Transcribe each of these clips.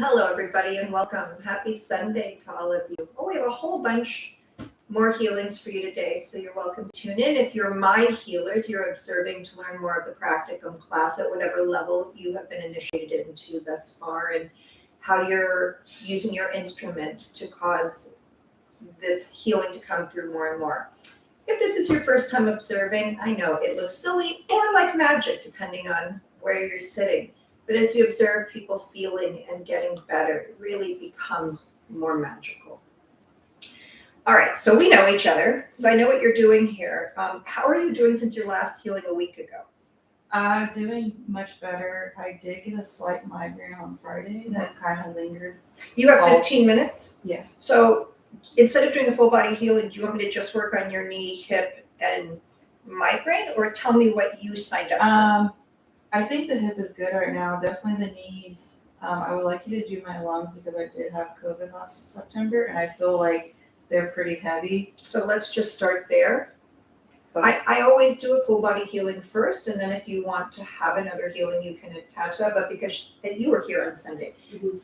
Hello, everybody, and welcome. Happy Sunday to all of you. Oh, we have a whole bunch more healings for you today, so you're welcome to tune in. If you're my healers, you're observing to learn more of the practicum class at whatever level you have been initiated into thus far, and how you're using your instrument to cause this healing to come through more and more. If this is your first time observing, I know it looks silly or like magic, depending on where you're sitting. But as you observe people feeling and getting better, it really becomes more magical. All right, so we know each other. So I know what you're doing here. How are you doing since your last healing a week ago? Doing much better. I did get a slight migraine on Friday that kind of lingered. You have 15 minutes? Yeah. So instead of doing a full body healing, do you want me to just work on your knee, hip, and migraine, or tell me what you signed up for? I think the hip is good right now. Definitely the knees. I would like you to do my lungs because I did have COVID last September, and I feel like they're pretty heavy. So let's just start there. Okay. I always do a full body healing first, and then if you want to have another healing, you can attach that. But because you were here on Sunday,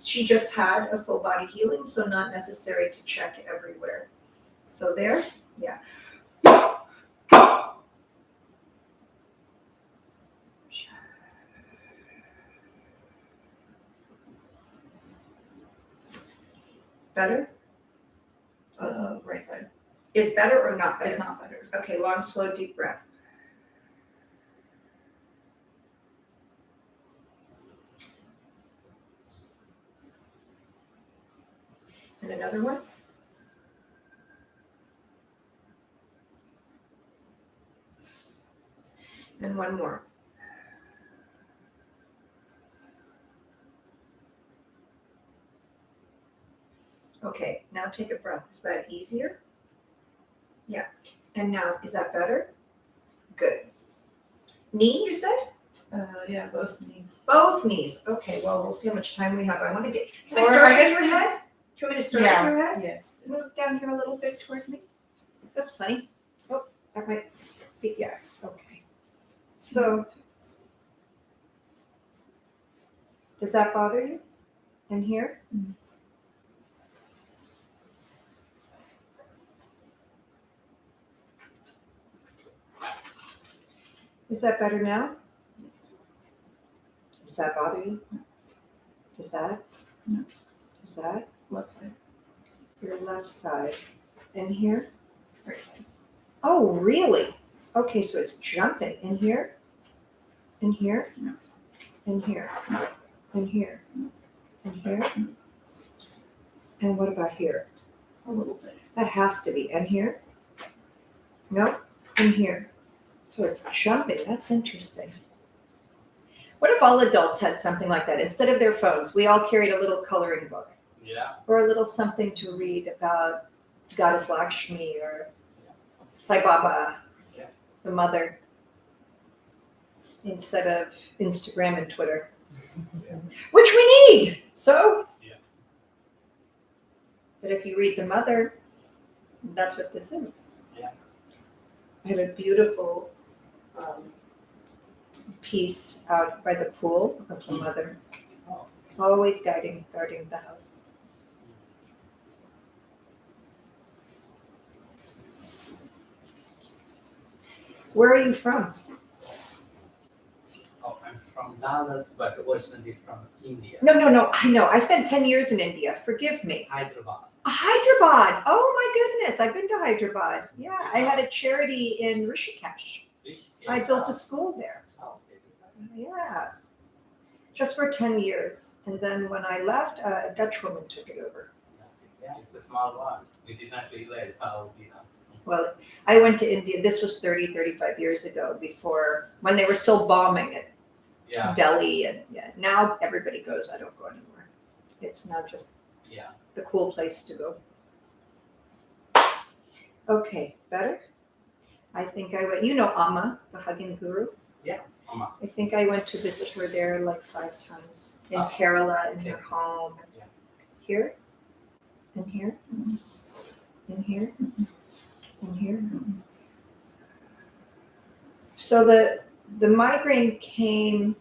she just had a full body healing, so not necessary to check everywhere. So there, yeah. Better? Right side. Is better or not better? It's not better. Okay, long, slow, deep breath. And another one. And one more. Okay, now take a breath. Is that easier? Yeah. And now, is that better? Good. Knee, you said? Yeah, both knees. Both knees. Okay, well, we'll see how much time we have. I want to get. Can I Or start I with guess- your head? Do you want me to start with your head? Yes. Move down here a little bit toward me. That's plenty. Oh, that might be, yeah, okay. So, does that bother you? In here? Mhm. Is that better now? Yes. Does that bother you? Does that? No. Does that? Left side. Your left side. In here? Right side. Oh, really? Okay, so it's jumping. In here? In here? No. In here? No. In here? No. In here? No. And what about here? A little bit. That has to be. And here? No? In here. So it's jumping. That's interesting. What if all adults had something like that? Instead of their phones, we all carried a little coloring book. Yeah. Or a little something to read about Goddess Lakshmi or Sai Baba, Yeah. the mother, instead of Instagram and Twitter, Yeah. which we need. So, Yeah. but if you read the mother, that's what this is. Yeah. I have a beautiful piece out by the pool of the mother, Oh. always guarding the house. Where are you from? Oh, I'm from Dallas, but originally from India. No, I know. I spent 10 years in India. Forgive me. Hyderabad. Hyderabad. Oh my goodness. I've been to Hyderabad. Yeah, I had a charity in Rishikesh. I built a school there. Oh, Yeah. Just for 10 years. And then when I left, a Dutch woman took it over. yeah, it's a small one. We did not realize how, Well, I went to India. This was 30, 35 years ago, before when they were still bombing it. Yeah. Delhi, and yeah, now everybody goes. I don't go anymore. It's now just Yeah. the cool place to go. Okay, better? I think I went, you know Amma, the hugging guru? Yeah, Amma. I think I went to visit her there like 5 times. In Oh, Kerala, in okay. her home. Yeah. Here? In here? In here? In here? So the migraine came,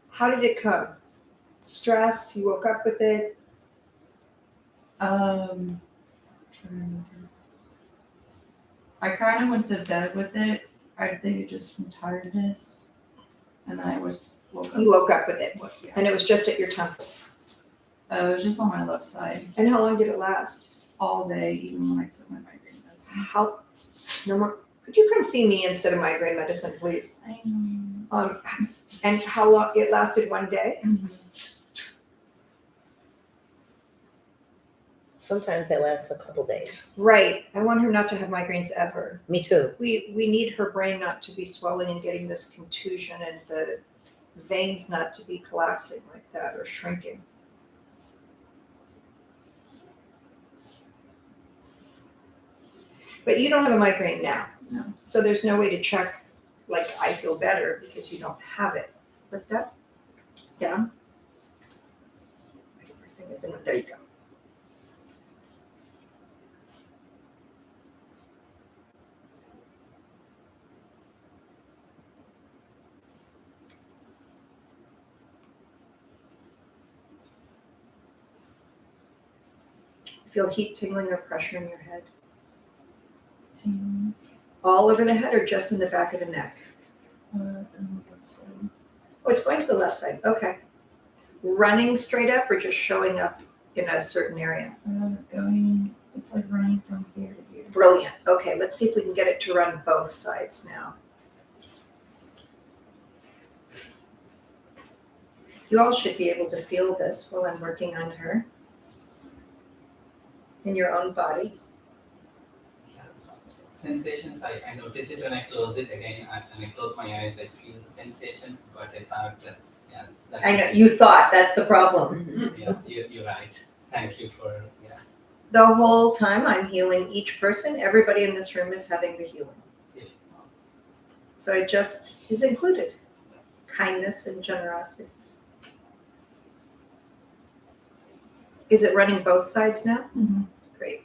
how did it come? stress? You woke up with it? Trying to remember. I kind of went to bed with it. I think it just from tiredness, and then I woke up. You woke up with it, Yeah. and it was just at your temples. It was just on my left side And how long did it last? all day, even when I took my migraine medicine. How? No more. Could you come see me instead of migraine medicine, please? I know. And how long? It lasted one day. Sometimes they last a couple days. Right. I want her not to have migraines ever. Me too. We need her brain not to be swelling and getting this contusion, and the veins not to be collapsing like that or shrinking. But you don't have a migraine now. No. So there's no way to check, like, I feel better because you don't have it. Lift up, down. Everything is in it. There you go. Feel heat, tingling, or pressure in your head? Tingling. All over the head or just in the back of the neck? And the left side. Oh, it's going to the left side. Okay. Running straight up or just showing up in a certain area? Going. It's like running from here to here. Brilliant. Okay, let's see if we can get it to run both sides now. You all should be able to feel this while I'm working on her in your own body. Yeah, some sensations, I notice it when I close it again. When I close my eyes, I feel the sensations, but I thought, yeah. I know, you thought that's the problem. Yeah, you're right. Thank you for, yeah. The whole time I'm healing each person, everybody in this room is having the healing. So it just is included. Kindness and generosity. Is it running both sides now? Mm-hmm. Great.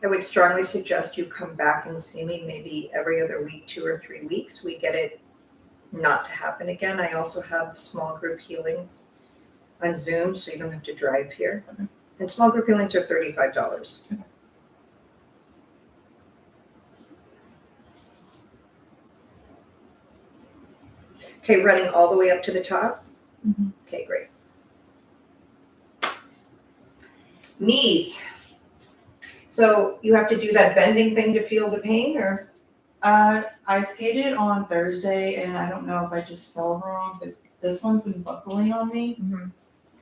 I would strongly suggest you come back and see me maybe every other week, 2 or 3 weeks. We get it not to happen again. I also have small group healings on Zoom, so you don't have to drive here. Okay. And small group healings are $35. Okay. Okay, running all the way up to the top? Mm-hmm. Okay, great. Knees. So you have to do that bending thing to feel the pain, or? I skated on Thursday, and I don't know if I just fell wrong, but this one's been buckling on me,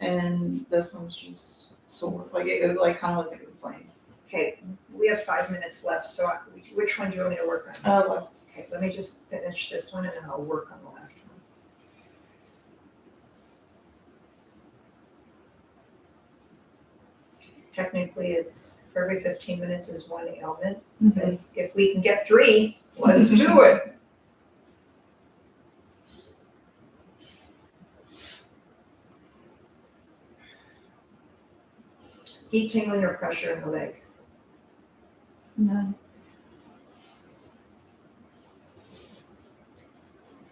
and this one's just sore. Like it like kind of looks like it inflamed. Okay, we have 5 minutes left, so which one do you want me to work on? Left. Okay, let me just finish this one and then I'll work on the left one. Technically, it's for every 15 minutes is one ailment. But if we can get 3, let's do it. Heat, tingling, or pressure in the leg? None.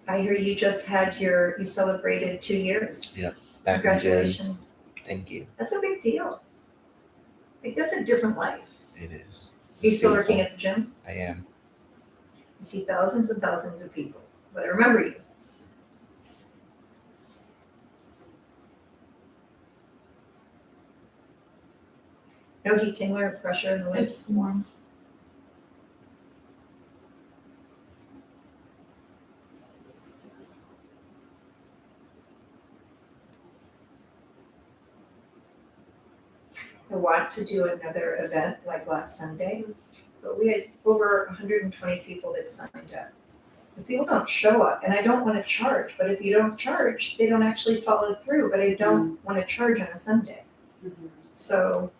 I hear you just had you celebrated 2 years. Back in June. Congratulations. Thank you. That's a big deal. Like, that's a different life. It is. Are you still Beautiful. working at the gym? I am. I see thousands and thousands of people, but I remember you. No heat, tingling, or pressure in the legs? It's warm. I want to do another event like last Sunday, but we had over 120 people that signed up. If people don't show up, and I don't want to charge, but if you don't charge, they don't actually follow through, but I don't want to charge on a Sunday. So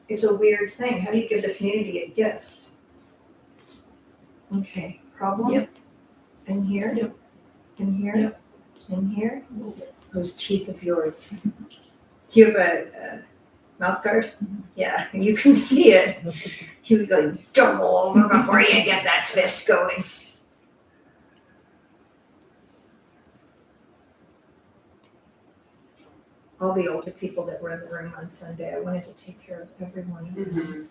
it's a weird thing. How do you give the community a gift? Okay, problem? Yep. In here? Yep. In here? Yep. In here? Those teeth of yours. You have a mouth guard? Yeah, you can see it. He was like, double over before you get that fist going. all the older people that were in the room on Sunday. I wanted to take care of everyone. Mhm.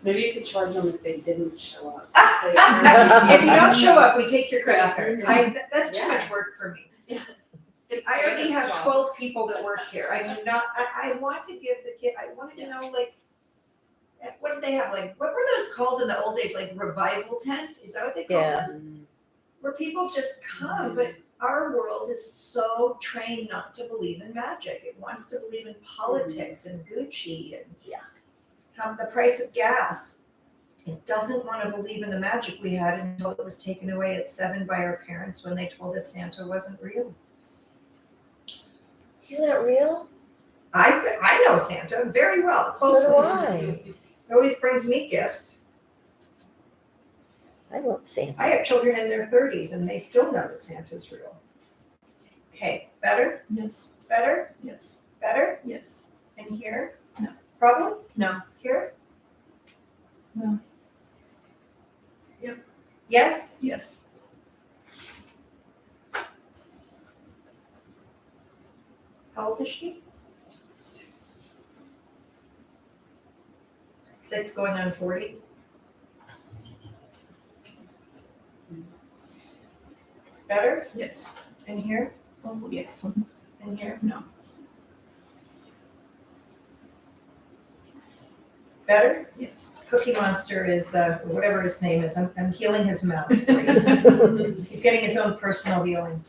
Maybe you could charge them if they didn't show up. If you don't show up, we take your credit card. Yeah. That's too Yeah. much work for me. It's I already Janice's have job. 12 people that work here. I do not, I want to give the kid, I wanted to know, like, what did they have, like, what were those called in the old days, like revival tent? Is that what they call Yeah. them? Where people just come, but our world is so trained not to believe in magic. It wants to believe in politics and Gucci and the price of gas. It doesn't want to believe in the magic we had until it was taken away at 7 by our parents when they told us Santa wasn't real. He's not real? I know Santa very well, So do closely. I. He always brings me gifts. I love Santa. I have children in their 30s and they still know that Santa's real. Okay, better, Yes. better, Yes. better, Yes. and here? No. Problem? No. Here? No. Yep. Yes? Yes. How old is she? 6 going on 40. Better? Yes. And here? Oh, yes. And here? No. Better? Yes. Cookie Monster is, whatever his name is, I'm healing his mouth. for you. He's getting his own personal healing.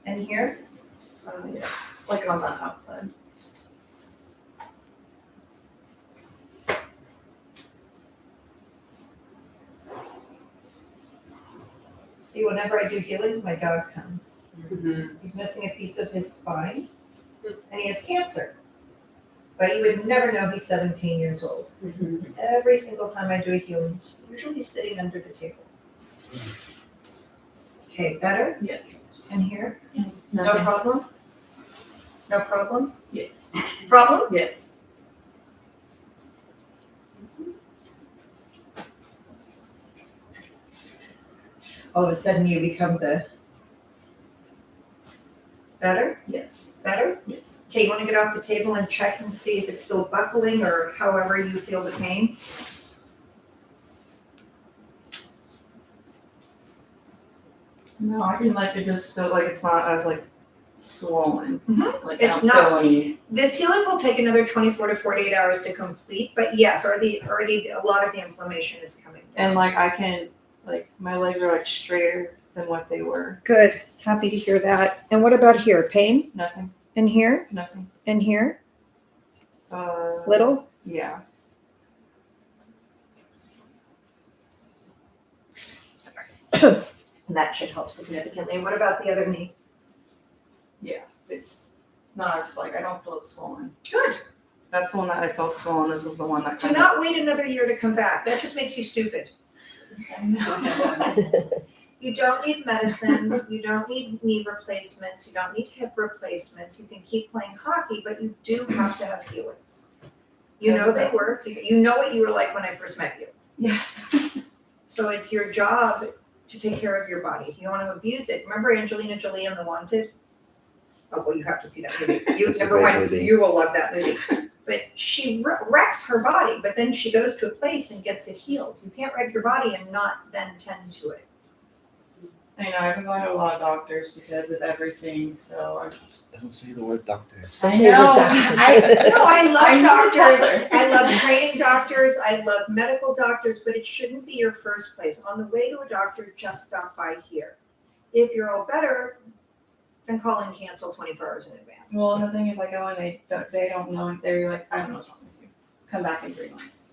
And here? Yes. Like on the outside. See, whenever I do healings, my dog comes. Mhm. He's missing a piece of his spine, and he has cancer. But you would never know he's 17 years old. Mhm. Every single time I do a healing, he's usually sitting under the table. Okay, better? Yes. And here? No Nothing. problem? No problem? Yes. Problem? Yes. All of a sudden you become the better? Yes. Better? Yes. Okay, you want to get off the table and check and see if it's still buckling or however you feel the pain? No, I can like it just feel like it's not as like swollen. Mhm. Like It's I don't not- feel any. This healing will take another 24 to 48 hours to complete, but yes, already a lot of the inflammation is coming down. And like I can like my legs are like straighter than what they were. Good, happy to hear that. And what about here, pain? Nothing. And here? Nothing. And here? Little? Little? Yeah. And that should help significantly. And what about the other knee? It's not as like I don't feel it swollen. Good. That's the one that I felt swollen. This was the one that Do kind not wait another year to come back. That just makes you stupid. I know. You don't need medicine. You don't need knee replacements. You don't need hip replacements. You can keep playing hockey, but you do have to have healings. You know they work. You know what you were like when I first met you. Yes. So it's your job to take care of your body. If you want to abuse it, remember Angelina Jolie in The Wanted? Oh, well, you have to see that movie. You It's a number great one, movie. you will love that movie. But she wrecks her body, but then she goes to a place and gets it healed. You can't wreck your body and not then tend to it. I know, I've been going to a lot of doctors because of everything, so Don't say the word doctor. Don't say we're doctors. No, I love I know it's out doctors. there. I love training doctors. I love medical doctors, but it shouldn't be your first place. On the way to a doctor, just stop by here. If you're all better, then call and cancel 24 hours in advance. well the thing is I go and they don't know, they're like, I don't know what's wrong with you. Come back in 3 months.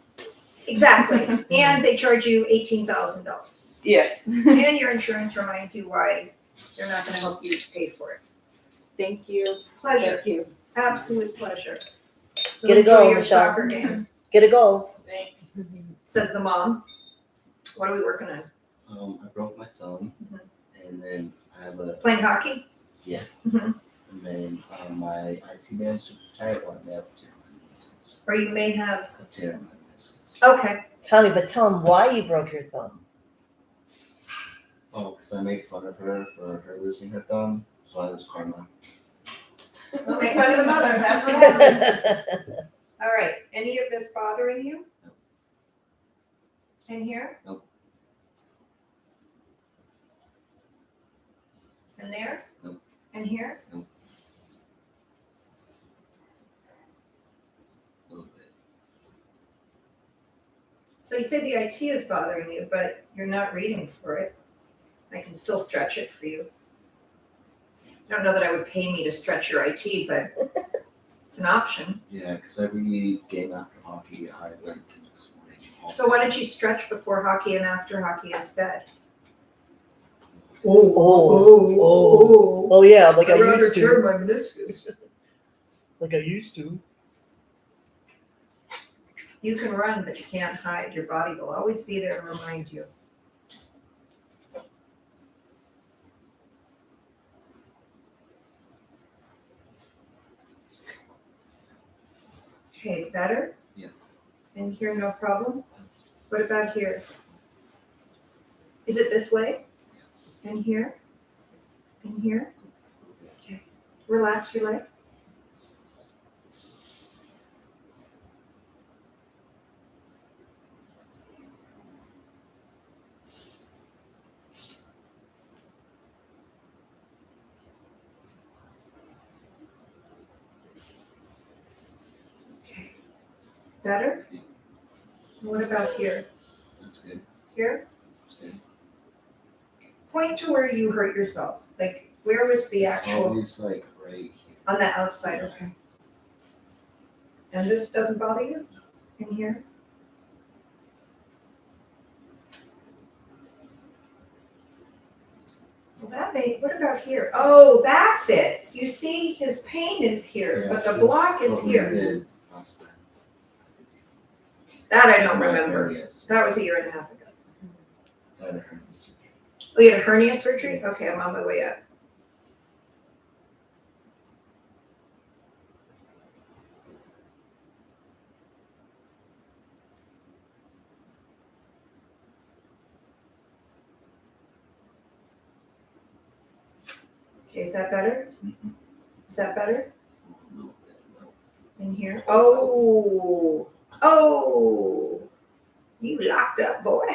Exactly. And they charge you $18,000. Yes. And your insurance reminds you why they're not going to help you pay for it. Thank you. Pleasure. Thank you. Absolute pleasure. So Get a enjoy goal, your Michelle. soccer game, Get a goal. Thanks. says the mom. What are we working on? I broke my thumb, Mhm. and then I have a, Playing hockey? and then my IT manager retired one day up to my meniscus. Or you may have, A tear in my meniscus. okay. Tommy, but tell him why you broke your thumb. Oh, because I made fun of her for her losing her thumb, so I was karma. Don't make fun of the mother, that's what happens. All right, any of this bothering you? No. In here? Nope. And there? Nope. And here? A little bit. So you say the IT is bothering you, but you're not reading for it. I can still stretch it for you. I don't know that I would pay me to stretch your IT, but it's an option. Yeah, because every game after hockey, I went to this morning. So why don't you stretch before hockey and after hockey instead? Oh, yeah, like I used to. my meniscus. Like I used to. You can run, but you can't hide. Your body will always be there to remind you. Okay, better? Yeah. And here, no problem? What about here? Is it this way? Yes. And here? And here? Okay. Relax your leg. Okay. Better? Yeah. What about here? That's good. Here? That's good. Point to where you hurt yourself. Like, where was the actual, Always like right here. on the outside, okay. And this doesn't bother you? In here? Well, what about here? Oh, that's it. So you see, his pain is here, but the Yes, block that's is what we here. did last time. That I don't Right, remember. yes. That was a year and a half ago. That hurts. Oh, you had a hernia surgery? Okay, I'm on my way up. Okay, is that better? Mhm. Is that better? A little bit, no. In here? Oh, you locked up, boy.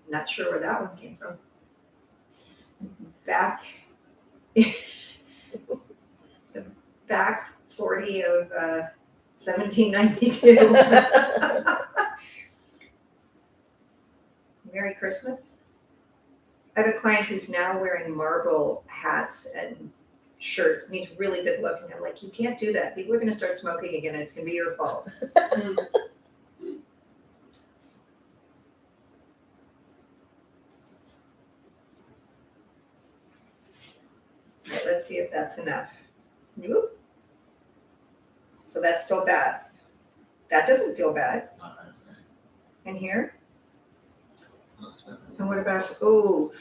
Not sure where that one came from. Back, the back 40 of 1792. Merry Christmas. I have a client who's now wearing marble hats and shirts, and he's really good looking. I'm like, you can't do that. People are going to start smoking again, and it's going to be your fault. All right, let's see if that's enough. Nope. So that's still bad. That doesn't feel bad. Not as bad. And here? Looks better. And what about, oh.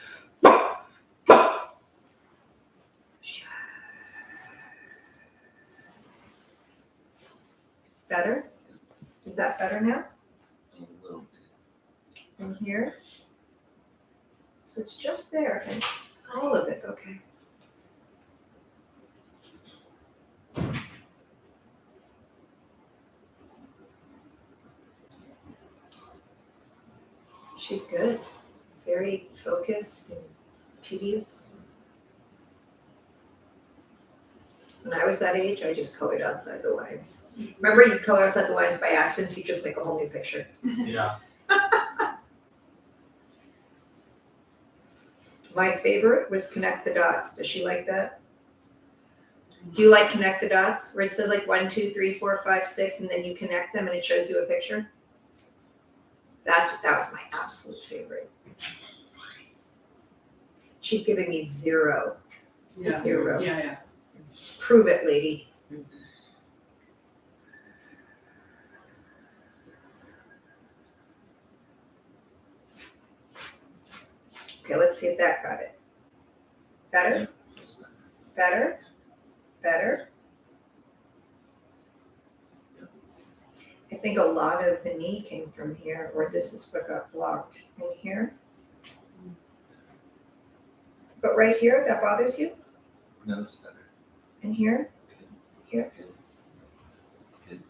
Better? Is that better now? A little bit. And here? So it's just there, and all of it, okay. She's good, very focused and tedious. When I was that age, I just colored outside the lines. Remember, you color outside the lines by accident, so you just make a whole new picture. Yeah. My favorite was connect the dots. Does she like that? Do you like connect the dots, where it says like 1, 2, 3, 4, 5, 6, and then you connect them and it shows you a picture? That was my absolute favorite. She's giving me 0. Yeah. 0. Yeah. Prove it, lady. Okay, let's see if that got it. Better? Better? Better? I think a lot of the knee came from here, or this is what got blocked. In here? But right here, that bothers you? No, it's better. And here? Good. Here? Good. Good.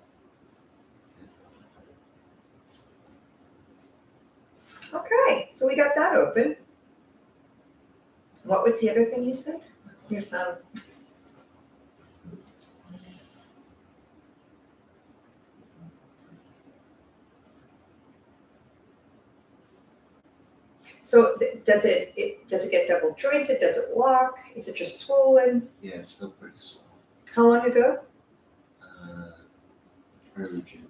Okay, so we got that open. What was the other thing you said? Your thumb. So does it get double jointed? Does it lock? Is it just swollen? Yeah, it's still pretty swollen. How long ago? Early June.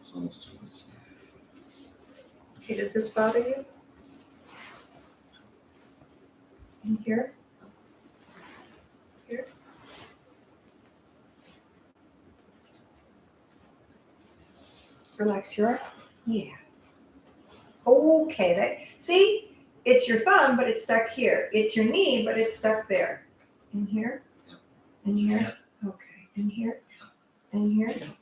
It's almost 2 weeks now. Okay, does this bother you? In here? Here? Relax your arm. Yeah. Okay, see? It's your thumb, but it's stuck here. It's your knee, but it's stuck there. In here? Yep. In here? Yep. Okay. In here? In here? Yep.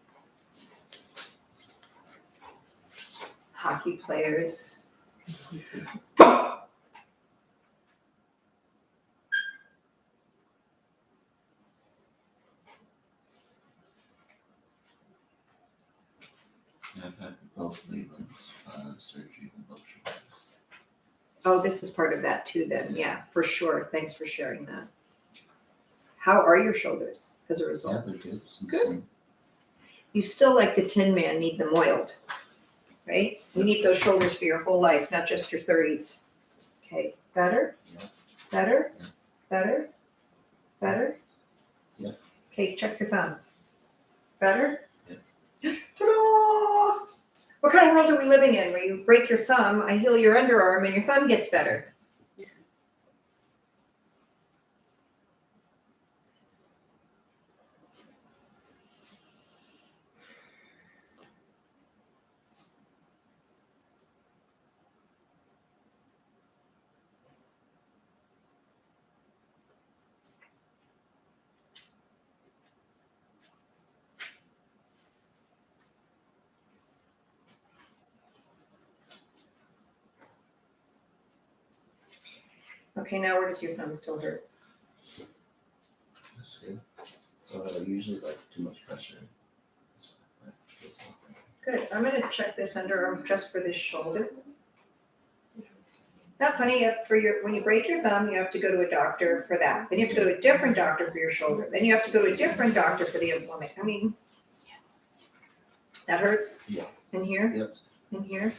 Hockey players. I've had both Leland's surgery on both shoulders. Oh, this is part of that too then. Yeah, for sure. Thanks for sharing that. How are your shoulders as a Yeah, result? they're good. Since Good. then. You still, like the Tin Man, need them oiled, right? You need those shoulders for your whole life, not just your 30s. Okay, better? Yeah. Better? Yeah. Better? Better? Yeah. Okay, check your thumb. Better? Yeah. Ta-da! What kind of world are we living in where you break your thumb, I heal your underarm, and your thumb gets better? Okay, now where does your thumb still hurt? That's good. So I usually like too much pressure. So that feels a lot better. Good. I'm gonna check this underarm just for this shoulder. Not funny, when you break your thumb, you have to go to a doctor for that. Then you have to go to a different doctor for your shoulder. Then you have to go to a different doctor for the implant. I mean, that hurts? Yeah. In here? Yep. In here?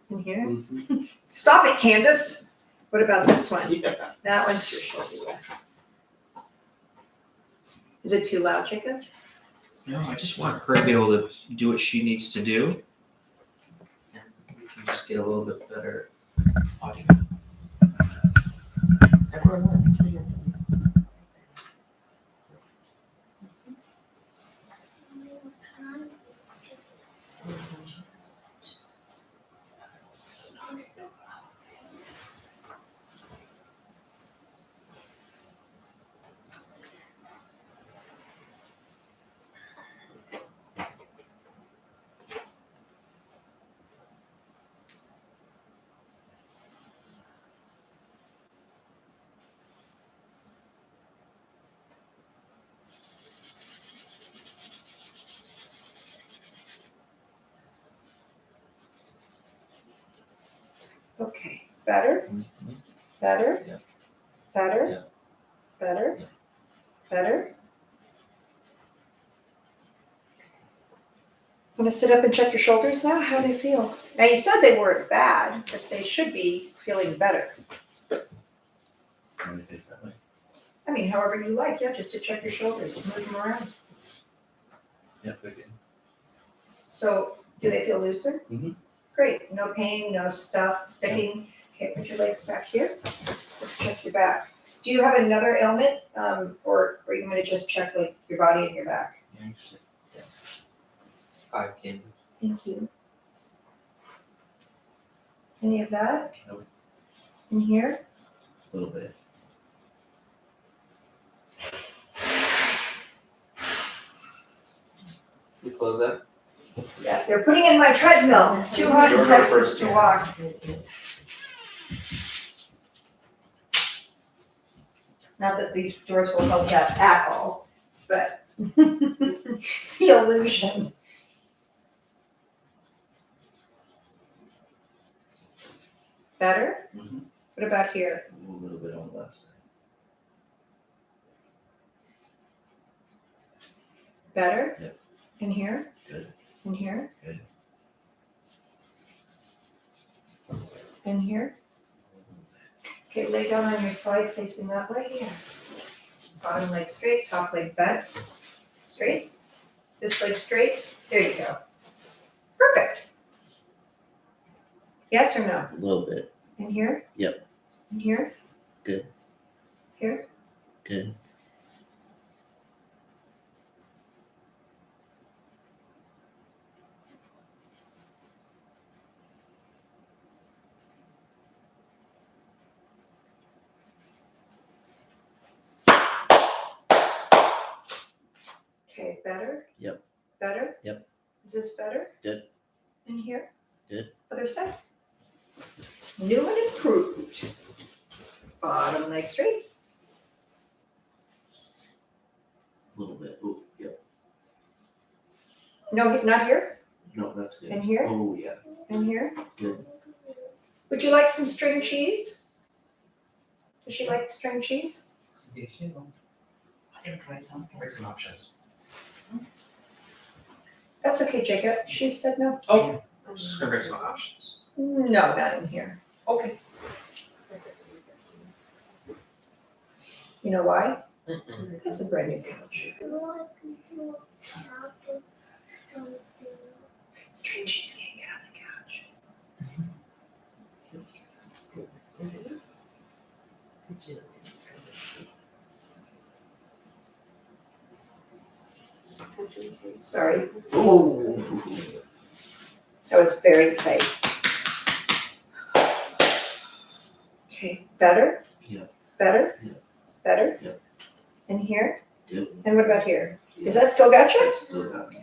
In here? Mm-hmm. Stop it, Candace! What about this one? Yeah. That one's your shoulder. Yeah. Is it too loud, Jacob? No, I just want her to be able to do what she needs to do. And we can just get a little bit better audio. Everyone wins. Okay. Better? Mm-hmm. Better? Yeah. Better? Yeah. Better? Yeah. Better? I'm gonna sit up and check your shoulders now. How do they feel? Now you said they weren't bad, but they should be feeling better. And it is that way. I mean, however you like, yeah, just to check your shoulders, move them around. Yeah, they're good. So, do they feel looser? Mhm. Great, no pain, no stuff sticking. Okay, put your legs back here. Let's check your back. Do you have another ailment, or are you gonna just check like your body and your back? Yeah, actually, 5 candles. Thank you. Any of that? Nope. In here? a little bit. You close that? Yeah, they're putting in my treadmill. It's too hot in You're my Texas first to chance. walk. Not that these drawers will help you out at all, but the illusion. Better? Mhm. What about here? A little bit on the left side. Better? Yep. In here? Good. In here? Good. In here? Okay, lay down on your side facing that way, yeah. Bottom leg straight, top leg bent. Straight. This leg straight. There you go. Perfect. Yes or no? A little bit. In here? Yep. In here? Good. Here? Good. Okay, better? Yep. Better? Yep. Is this better? Good. In here? Good. Other side? New and improved. Bottom leg straight. A little bit. Oh, yep. No, not here? No, that's good. In here? Oh, yeah. In here? Good. Would you like some string cheese? Does she like string cheese? I can try some. Here's some options. That's okay, Jacob. She said no. Oh, just gonna bring some options. No, not in here. Okay. You know why? Mm-mm. That's a brand new couch. String cheese can't get on the couch. Sorry, Oh. that was very tight. Okay, better? Yeah. Better? Yeah. Better? Yeah. And here? Good. And what about here? Is that still got you? Still got me.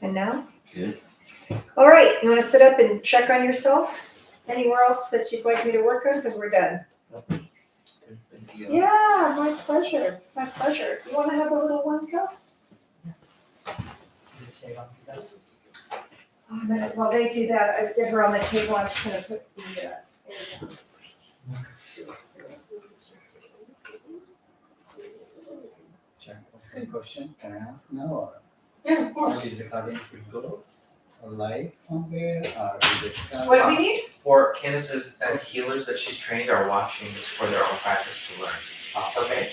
And now? Good. All right, you wanna sit up and check on yourself? Anywhere else that you'd like me to work on, because we're done? Good. Thank you. Yeah, my pleasure, my pleasure. You wanna have a little one cup? Oh, a minute, while they do that, I get her on the table, I'm just gonna put the, Good question. Can I ask now or? Yeah, of Or is recording should go live somewhere or is it? what do we need? For Candace's healers that she's trained are watching for their own practice to learn. Okay.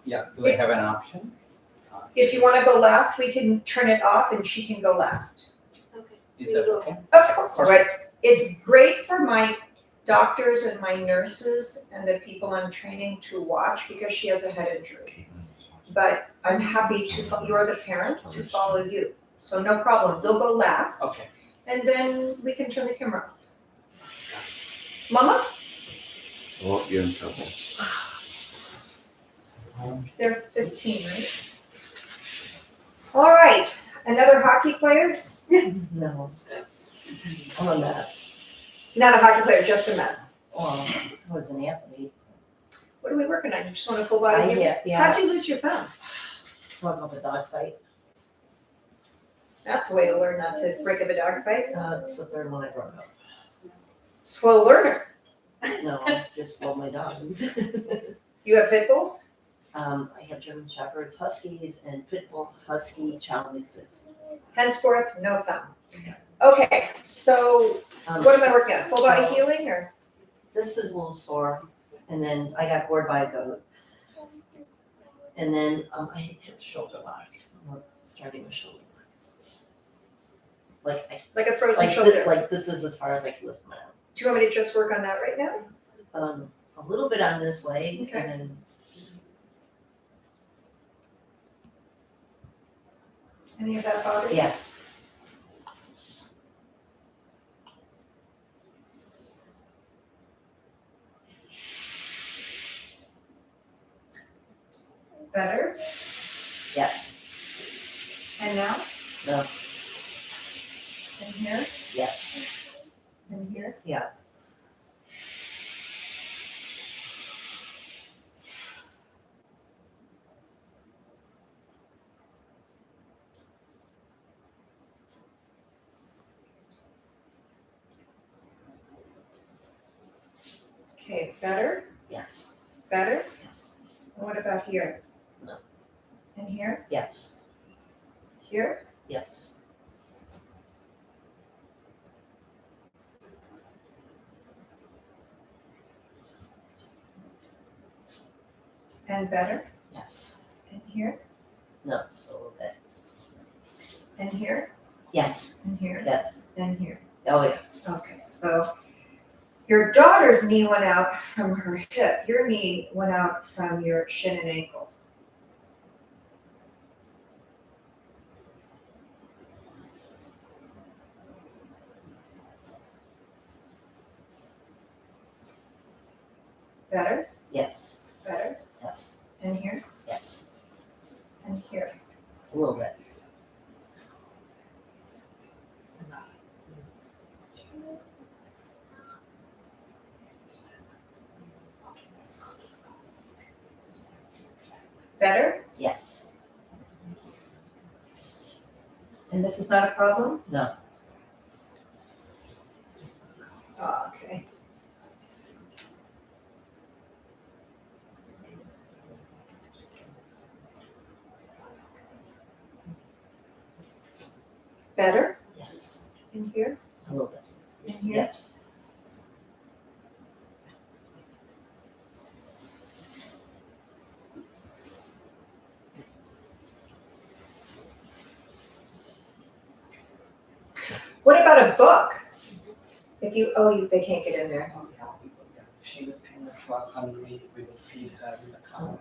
Yeah, do I have an option? If you wanna go last, we can turn it off and she can go last. Is that okay? Of course, but it's great for my doctors and my nurses and the people I'm training to watch because she has a head injury. But I'm happy to, you're the parents, to follow you. So no problem, they'll go last Okay. and then we can turn the camera off. Mama, Oh, you're in trouble. they're 15, right? All right, another hockey player? No. I'm a mess. Not a hockey player, just a mess. Well, I was an athlete. What are we working on? You just want a full body healing? Yeah, How'd you lose your thumb? broke up a dog fight. That's a way to learn not to break up a dog fight. It's the third one I broke up. Slow learner. No, I just love my dogs. You have pit bulls? I have German Shepherds, Huskies, and Pitbull Husky Chow mixes. Henceforth, no thumb. Okay, so what am I working on? Full body so- healing or? This is a little sore, and then I got gored by a goat. And then I hit shoulder lock. I'm starting with shoulder lock. Like a frozen shoulder? Like this is as far as I can lift my arm. Do you want me to just work on that right now? A little bit on this leg, Okay. and then Any of that bother you? yeah. Better? Yes. And now? No. And here? Yes. And here? Yeah. Okay, better? Yes. Better? Yes. And what about here? No. And here? Yes. Here? Yes. And better? Yes. And here? No, it's a little bit. And here? Yes. And here? Yes. And here? Oh, yeah. Okay, so your daughter's knee went out from her hip. Your knee went out from your shin and ankle. Better? Yes. Better? Yes. And here? Yes. And here? A little bit. Better? Yes. And this is not a problem? No. Oh, okay. Better? Yes. In here? A little bit. In here? Yes. What about a book? If you, they can't get in there. Oh, yeah, she was kind of hungry. We will feed her in the car.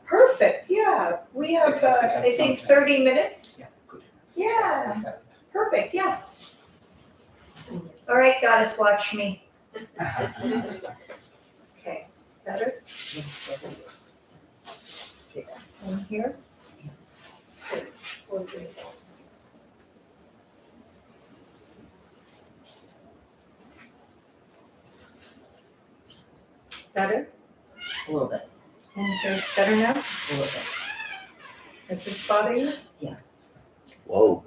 Perfect, yeah. We have, Because we got I think, some 30 minminutes. Yeah, good. Yeah. Perfect, yes. All right, goddess, watch me. Okay, better? In here? Better? A little bit. And there's better now? A little bit. Does this bother you? Whoa.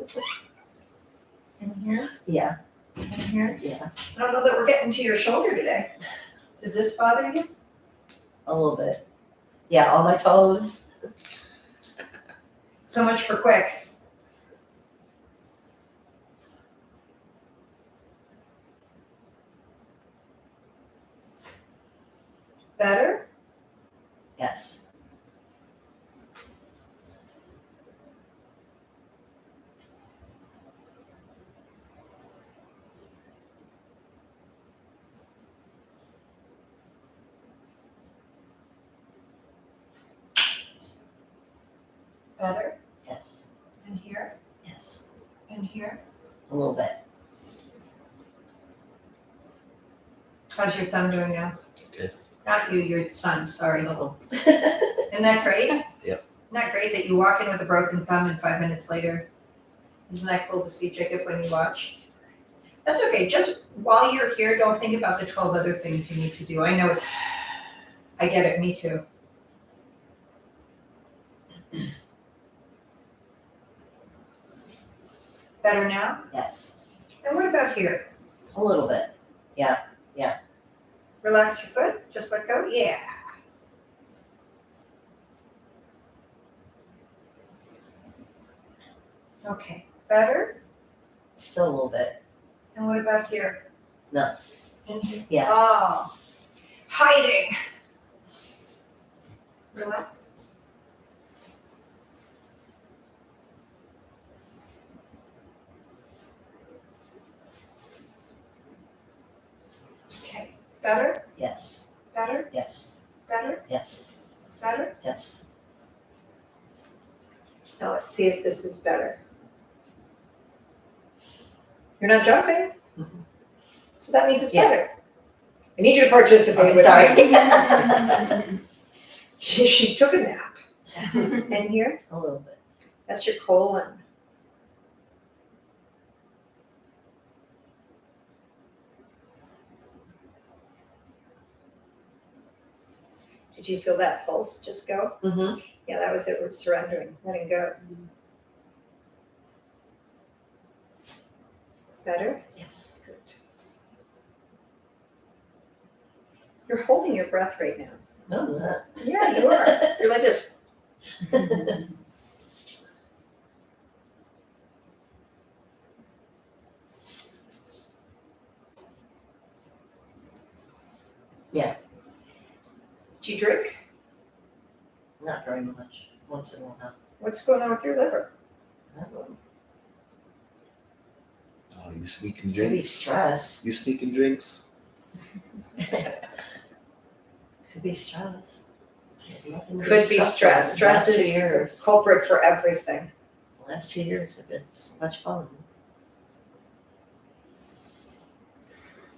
In here? Yeah. In here? Yeah. I don't know that we're getting to your shoulder today. Does this bother you? A little bit. Yeah, on my toes. So much for quick. Better? Yes. Better? Yes. And here? Yes. And here? A little bit. How's your thumb doing now? Good. Not you, your son, sorry. Oh. Isn't that great? Yep. Isn't that great that you walk in with a broken thumb and 5 minutes later? Isn't that cool to see, Jacob, when you watch? That's okay. Just while you're here, don't think about the 12 other things you need to do. I know I get it, me too. Better now? Yes. And what about here? A little bit. Relax your foot, just let go? Yeah. Okay, better? Still a little bit. And what about here? No. In here? Yeah. Oh, hiding. Relax. Okay, better? Yes. Better? Yes. Better? Yes. Better? Yes. Now let's see if this is better. You're not jumping? So that means it's Yeah. better. I need you to participate Okay, with sorry. me. She took a nap. And here, A little bit. that's your colon. Did you feel that pulse just go? Mm-hmm. Yeah, that was it. We're surrendering, letting go. Better? Yes. Good. You're holding your breath right now. No, I'm not. Yeah, you are. You're like this. Yeah. Do you drink? Not very much. Once in a while. What's going on with your liver? I don't know. Oh, you sneaking Maybe drinks? stress. You sneaking drinks? Could be stress. I had nothing to Could be stressed stress. about. Stress Last 2 is the years. culprit for everything. The last 2 years have been so much fun.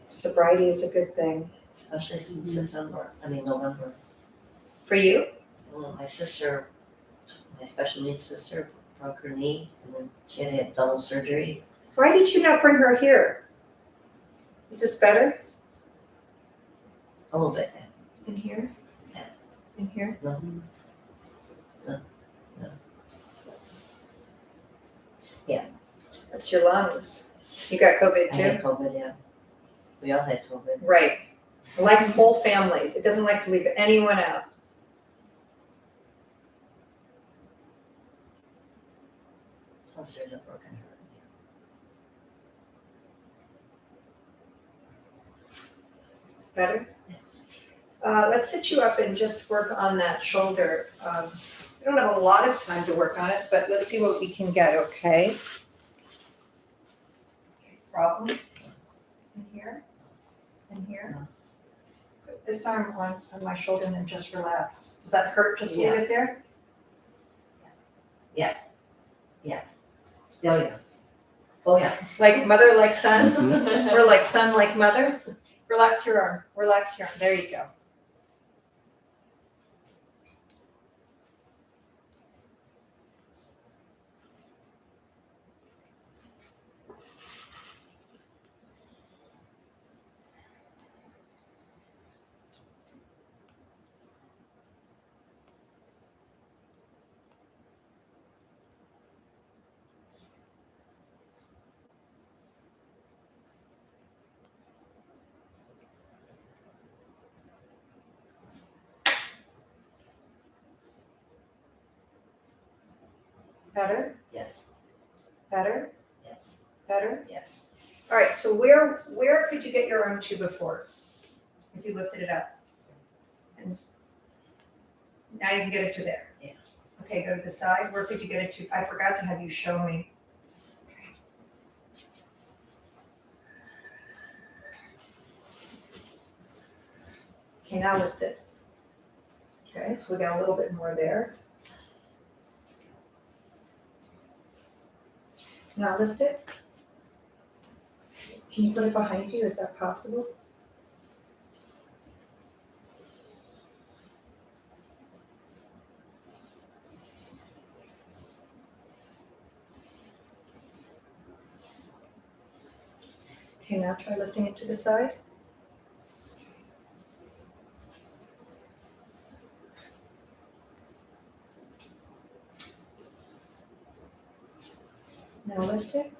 Sobriety is a good thing. Especially since November. For you? Well, my sister, my special needs sister, broke her knee and then she had to have double surgery. Why did you not bring her here? Is this better? A little bit. In here? Yeah. In here? No. That's your lungs. You got COVID I too? had COVID, yeah. We all had COVID. Right. It likes whole families. It doesn't like to leave anyone out. Plus there's a broken heart. Better? Yes. Let's sit you up and just work on that shoulder. We don't have a lot of time to work on it, but let's see what we can get, okay? Okay, problem? In here? In here? No. Put this arm on my shoulder and then just relax. Does that hurt? Just leave it there? Oh, yeah. Oh, yeah. Like mother, like son? Or like son, like mother? Relax your arm. Relax your arm. There you go. Better? Yes. Better? Yes. Better? Yes. All right, so where could you get your arm to before? If you lifted it up? And now you can get it to there? Yeah. Okay, go to the side. Where could you get it to? I forgot to have you show me. Okay, now lift it. Okay, so we got a little bit more there. Now lift it. Can you put it behind you? Is that possible? Okay, now try lifting it to the side. Now lift it.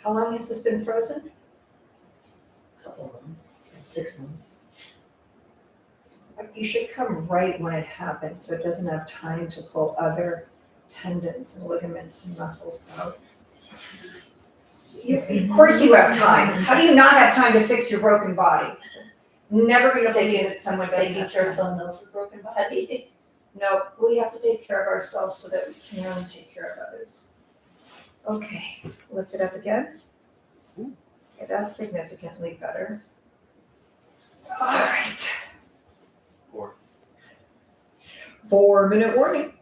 How long has this been frozen? Couple of months. 6 months. You should come right when it happens so it doesn't have time to pull other tendons and ligaments and muscles out. Of course you have time. How do you not have time to fix your broken body? Never gonna believe that someone doesn't Taking have care of time. someone else's broken body. No, we have to take care of ourselves so that we can take care of others. Okay, lift it up again. Okay, that's significantly better. All right. 4-minute warning.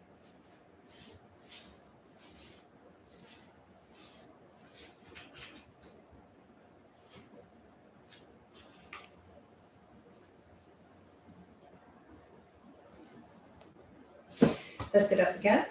Lift it up again.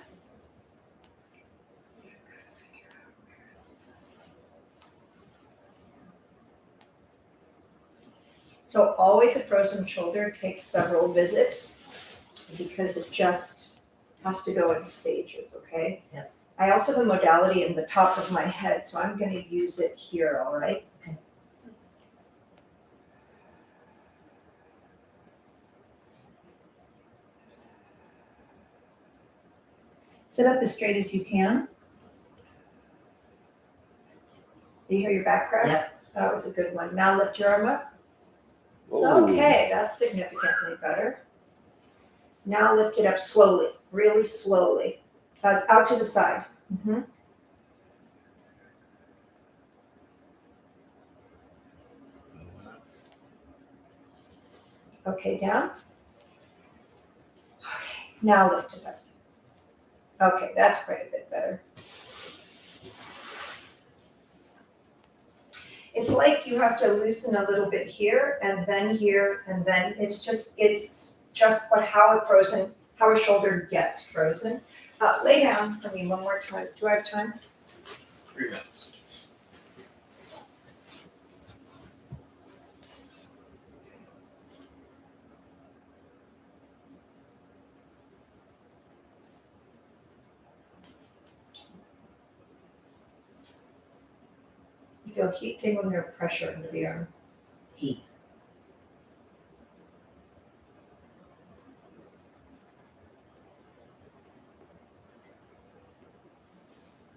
So always a frozen shoulder takes several visits because it just has to go in stages, okay? Yep. I also have a modality in the top of my head, so I'm gonna use it here, all right? Okay. Sit up as straight as you can. Do you hear your back crack? Yep. That was a good one. Now lift your arm up. Whoa. Okay, that's significantly better. Now lift it up slowly, really slowly, out to the side. Mhm. Okay, down. Okay, now lift it up. Okay, that's quite a bit better. It's like you have to loosen a little bit here, and then it's just how a shoulder gets frozen. Lay down for me one more time. Do I have time? 3 minutes. You feel heat tingling or pressure into the arm? Heat.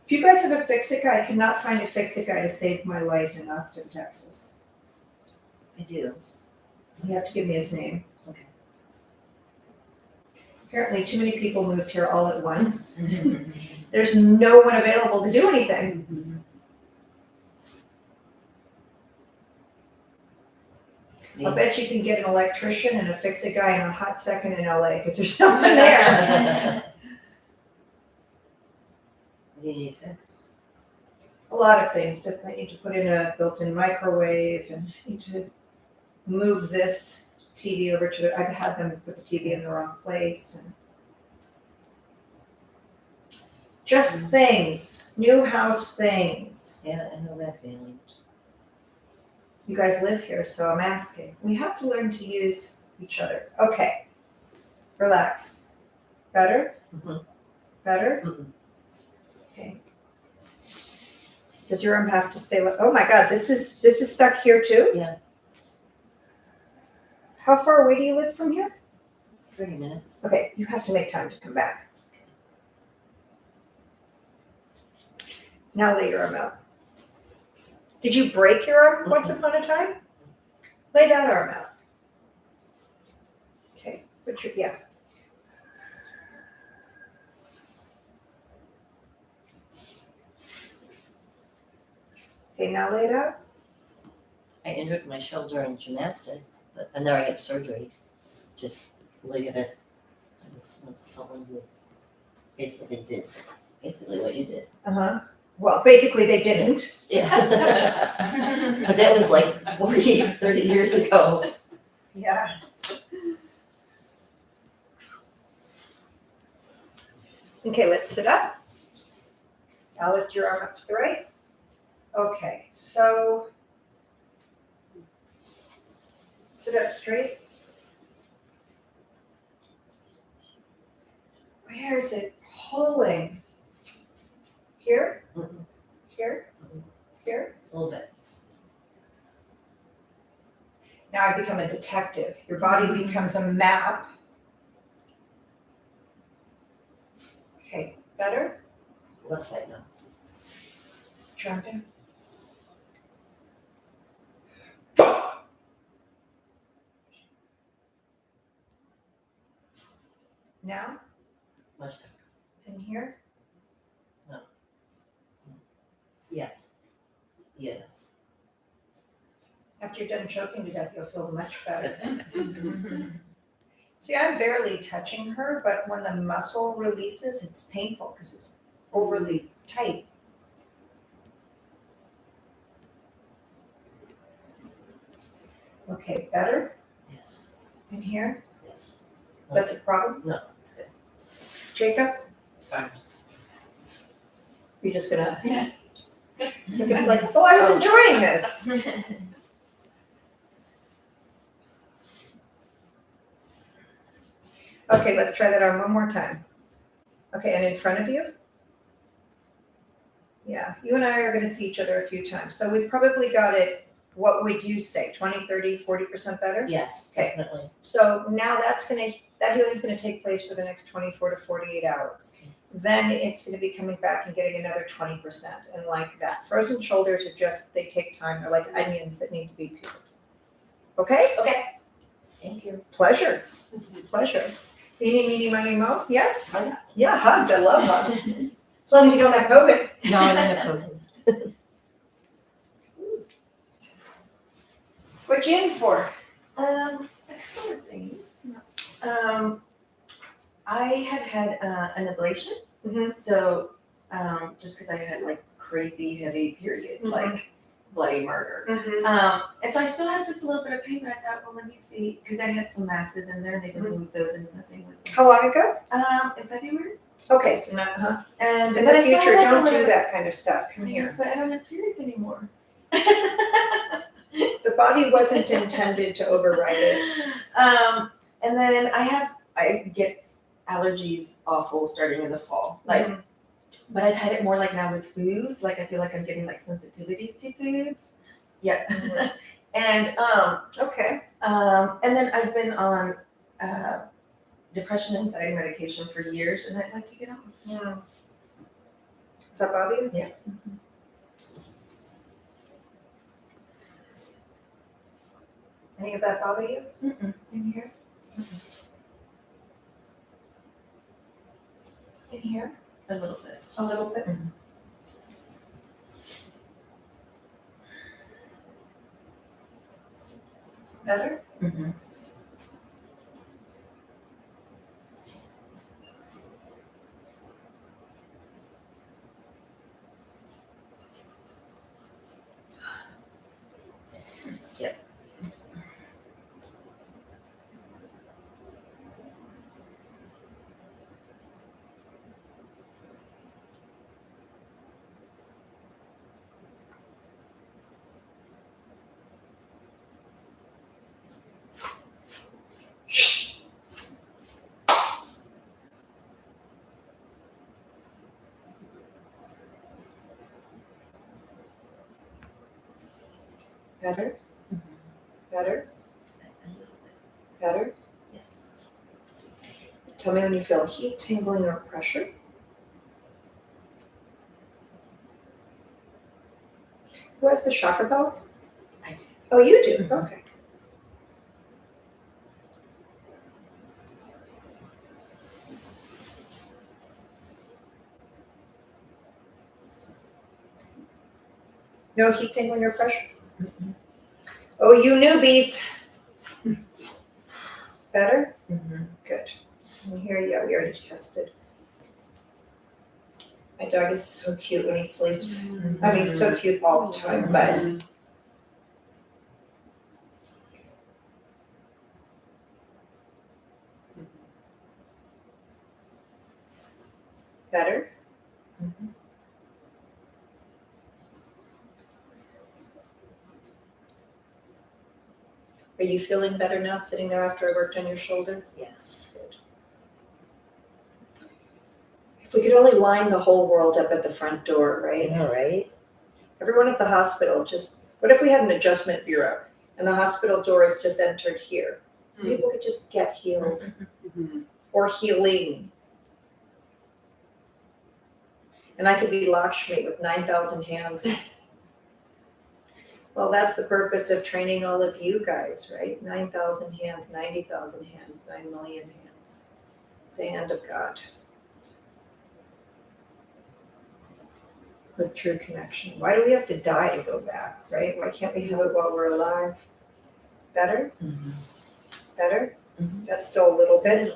If you guys have a fix-it guy, I cannot find a fix-it guy to save my life in Austin, Texas. I do. You have to give me his name. Okay. Apparently, too many people moved here all at once. There's no one available to do anything. I'll bet you can get an electrician and a fix-it guy in a hot second in LA because there's no one there. What do you need fixed? A lot of things. I need to put in a built-in microwave and I need to move this TV over to it. I've had them put the TV in the wrong place. And just things, new house things. Yeah, I know that feeling. You guys live here, so I'm asking. We have to learn to use each other. Okay. Relax. Better? Mhm. Better? Mhm. Okay. Does your arm have to stay oh my god, this is stuck here too? Yeah. How far away do you live from here? 30 minutes. Okay, you have to make time to come back. Now lay your arm out. Did you break your arm once upon a time? Lay that arm out. Okay, yeah. Okay, now lay it out. I injured my shoulder in gymnastics, but I never had surgery. Just look at it. I just went to someone who was basically what you did. Uh-huh. Well, basically they didn't. Yeah. But that was like 40, 30 years ago. Yeah. Okay, let's sit up. Now lift your arm up to the right. Okay, so sit up straight. Where is it pulling? Here? Mhm. Here? Here? A little bit. Now I become a detective. Your body becomes a map. Okay, better? Left side now. Drop down. Now, Much better. in here. Yes. Yes. After you're done choking to death, you'll feel much better. See, I'm barely touching her, but when the muscle releases, it's painful because it's overly tight. Okay, better? Yes. In here? Yes. That's a problem? No, it's good. Jacob, Fine. you're just gonna. Jacob's like, oh, I was enjoying this. Okay, let's try that on one more time. Okay, and in front of you? Yeah, you and I are gonna see each other a few times. So we probably got it, what would you say, 20, 30, 40% better? Yes, Okay. definitely. So now that healing's gonna take place for the next 24 to 48 hours. Then it's gonna be coming back and getting another 20%. And like that, frozen shoulders are just, they take time. They're like onions that need to be peeled. Okay? Okay. Thank you. Pleasure. Pleasure. Eeny, meeny, miny, mo? Yes? Oh, yeah. Yeah, hugs. I love hugs. As long as you don't have COVID. No, I don't have COVID. What you in for? A couple of things. I had an ablation, Mhm. so just because I had like crazy heavy periods, Mhm. like bloody murder. Mm-hmm. And so I still have just a little bit of pain, but I thought, well, let me see, because I had some masses in there, and they removed those, and nothing was. How long ago? In February. Okay, so not, And in but the I still future, have a don't do little- that kind of stuff. Come here. But I don't have periods anymore. The body wasn't intended to override it. And then I get allergies awful starting in the fall. Like, but I've had it more like now with foods. Like I feel like I'm getting like sensitivities to foods. Yeah. And Okay. and then I've been on depression and anxiety medication for years, and I'd like to get off. Yeah. Does that bother you? Yeah. Any of that bother you? In here. In here? A little bit. A little bit? Better? Mm-hmm. Better? Mhm. Better? A little bit. Better? Yes. Tell me when you feel heat, tingling, or pressure. Who has the chakra belts? I do. Oh, you do? Okay. No heat, tingling, or pressure? Oh, you newbies. Better? Mm-hmm. Good. And here, yeah, we already tested. My dog is so cute when he sleeps. I mean, he's so cute all the time, but better? Mhm. Are you feeling better now sitting there after I worked on your shoulder? Yes. If we could only line the whole world up at the front door, I right? know, right? Everyone at the hospital, just, what if we had an adjustment bureau and the hospital doors just entered here? People could just get healed or healing. And I could be Lakshmi with 9,000 hands. Well, that's the purpose of training all of you guys, right? 9,000 hands, 90,000 hands, 9 million hands. The hand of God. With true connection. Why do we have to die to go back, right? Why can't we have it while we're alive? Better? Mm-hmm. Better? Mhm. That's still a little bit.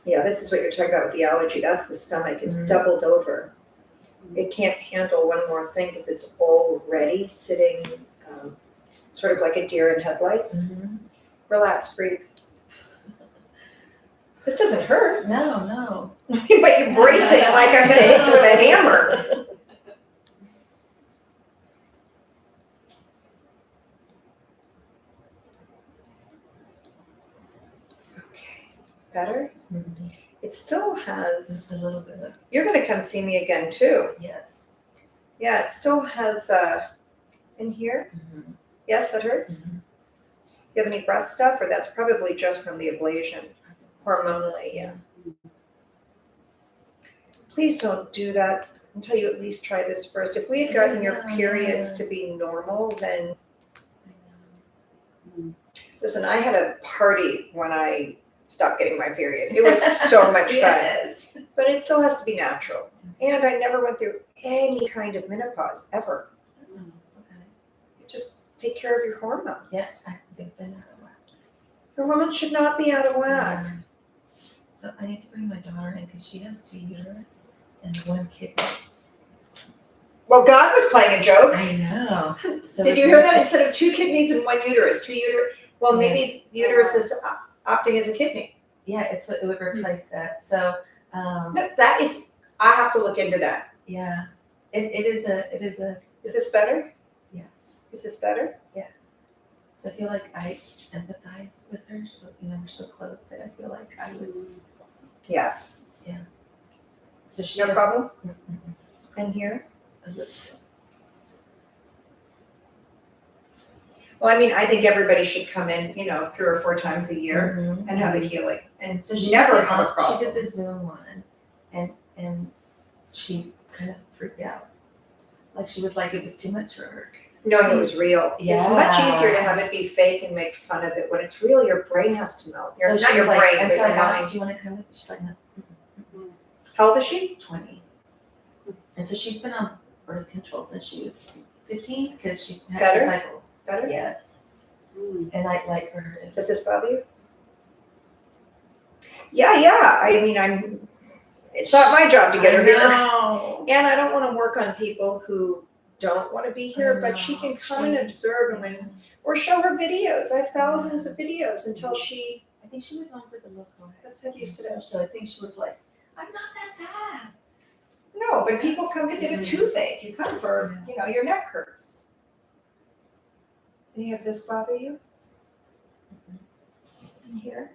Yeah, this is what you're talking about with the allergy. That's the stomach. It's doubled over. It can't handle one more thing because it's already sitting sort of like a deer in headlights. Relax, breathe. This doesn't hurt. No. But you're bracing like I'm gonna hit you with a hammer. Okay, better? It still has, Just a little bit. you're gonna come see me again too. Yes. Yeah, it still has, in here. Yes, that hurts? You have any breast stuff, or that's probably just from the ablation? Hormonally, yeah. Please don't do that until you at least try this first. If we had gotten your periods to be normal, then, listen, I had a party when I stopped getting my period. It was so much fun. Yes. But it still has to be natural. And I never went through any kind of menopause, ever. Okay. Just take care of your hormones. Yes, they've been out of whack. Your hormones should not be out of whack. So I need to bring my daughter in because she has 2 uterus and 1 kidney. Well, God was playing a joke. I know. So Did you hear that? Instead of 2 kidneys and 1 uterus, 2 uterus. Well, maybe the uterus is opting as a kidney. Yeah, it would replace that. So That is, I have to look into that. yeah, it is a. Is this better? Yes. Is this better? Yes. So I feel like I empathize with her. So we're so close that I feel like I was. Yeah. So she No has- problem? Mm-mm. And here? A little- Well, I mean, I think everybody should come in, 3 or 4 times a year Mhm. and have a healing. And So she never did, have a problem. She did the Zoom one, and she kind of freaked out. Like she was like it was too much for her. Knowing it was real. It's much Yeah. easier to have it be fake and make fun of it. When it's real, your brain has to melt. So Not she your was like, brain, and but so I your asked, mind. do you want to come? She's like, no. How old is she? 20. And so she's been on birth control since she was 15 because she's had Better? 2 cycles. Better? Yes. And I'd like for her to. Does this bother you? Yeah. I mean, it's not my job to get her here. No. And I don't want to work on people who don't want to be here, but she can come and observe or show her videos. I have thousands of videos until she, I think she was on for the local. that's how you sit down. So I think she was like, I'm not that bad. No, but people come because you have a toothache. You come for, your neck hurts. Any of this bother you? In here?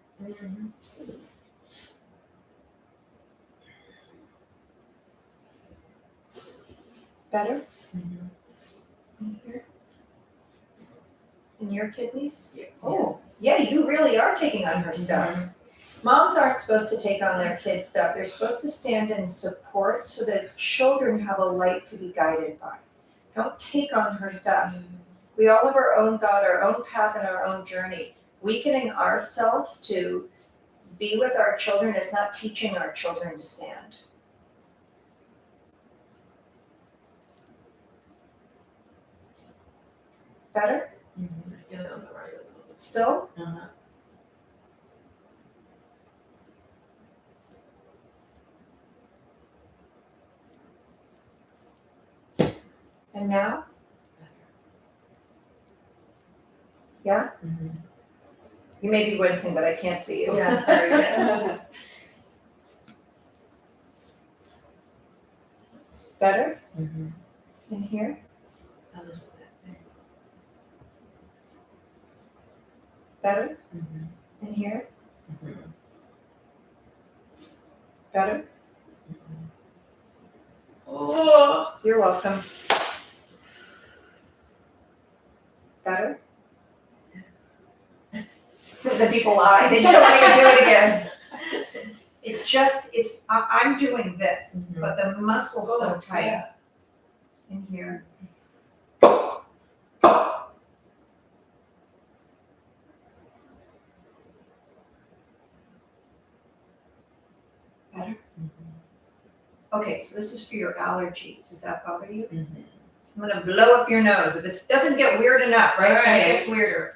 Better? In here? In your kidneys? Oh, yeah, you really are taking on her stuff. Moms aren't supposed to take on their kids' stuff. They're supposed to stand in support so that children have a light to be guided by. Don't take on her stuff. We all have our own God, our own path, and our own journey. Weakening ourselves to be with our children is not teaching our children to stand. Better? I feel it on the right a little bit. Still? And now? Yeah? You may be wincing, but I can't see you. Yeah, sorry, yes. Better? In here? A little bit. Better? In here? Better? Oh. You're welcome. Better? The people lie. They just don't want me to do it again. I'm doing this, but the muscle's so tight in here. Better? Okay, so this is for your allergies. Does that bother you? I'm gonna blow up your nose. If it doesn't get weird enough, right? Right. It gets weirder.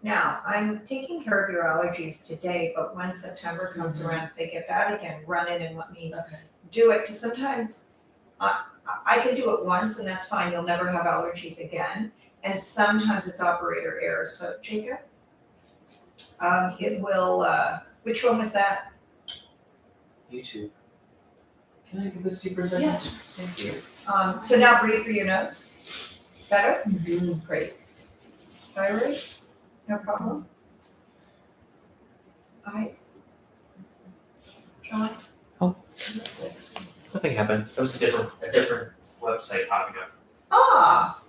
Now, I'm taking care of your allergies today, but when September comes around, if they get bad again, run in and let me Okay. do it, because sometimes I can do it once and that's fine, you'll never have allergies again. And sometimes it's operator error, so Jacob, it will, which one was that? YouTube. Can I give this to you for a second? Yes. Thank you. So now breathe through your nose. Better? Great. Thyroid? No problem. Eyes? John? Nothing happened. It was a different website popping up. Ah!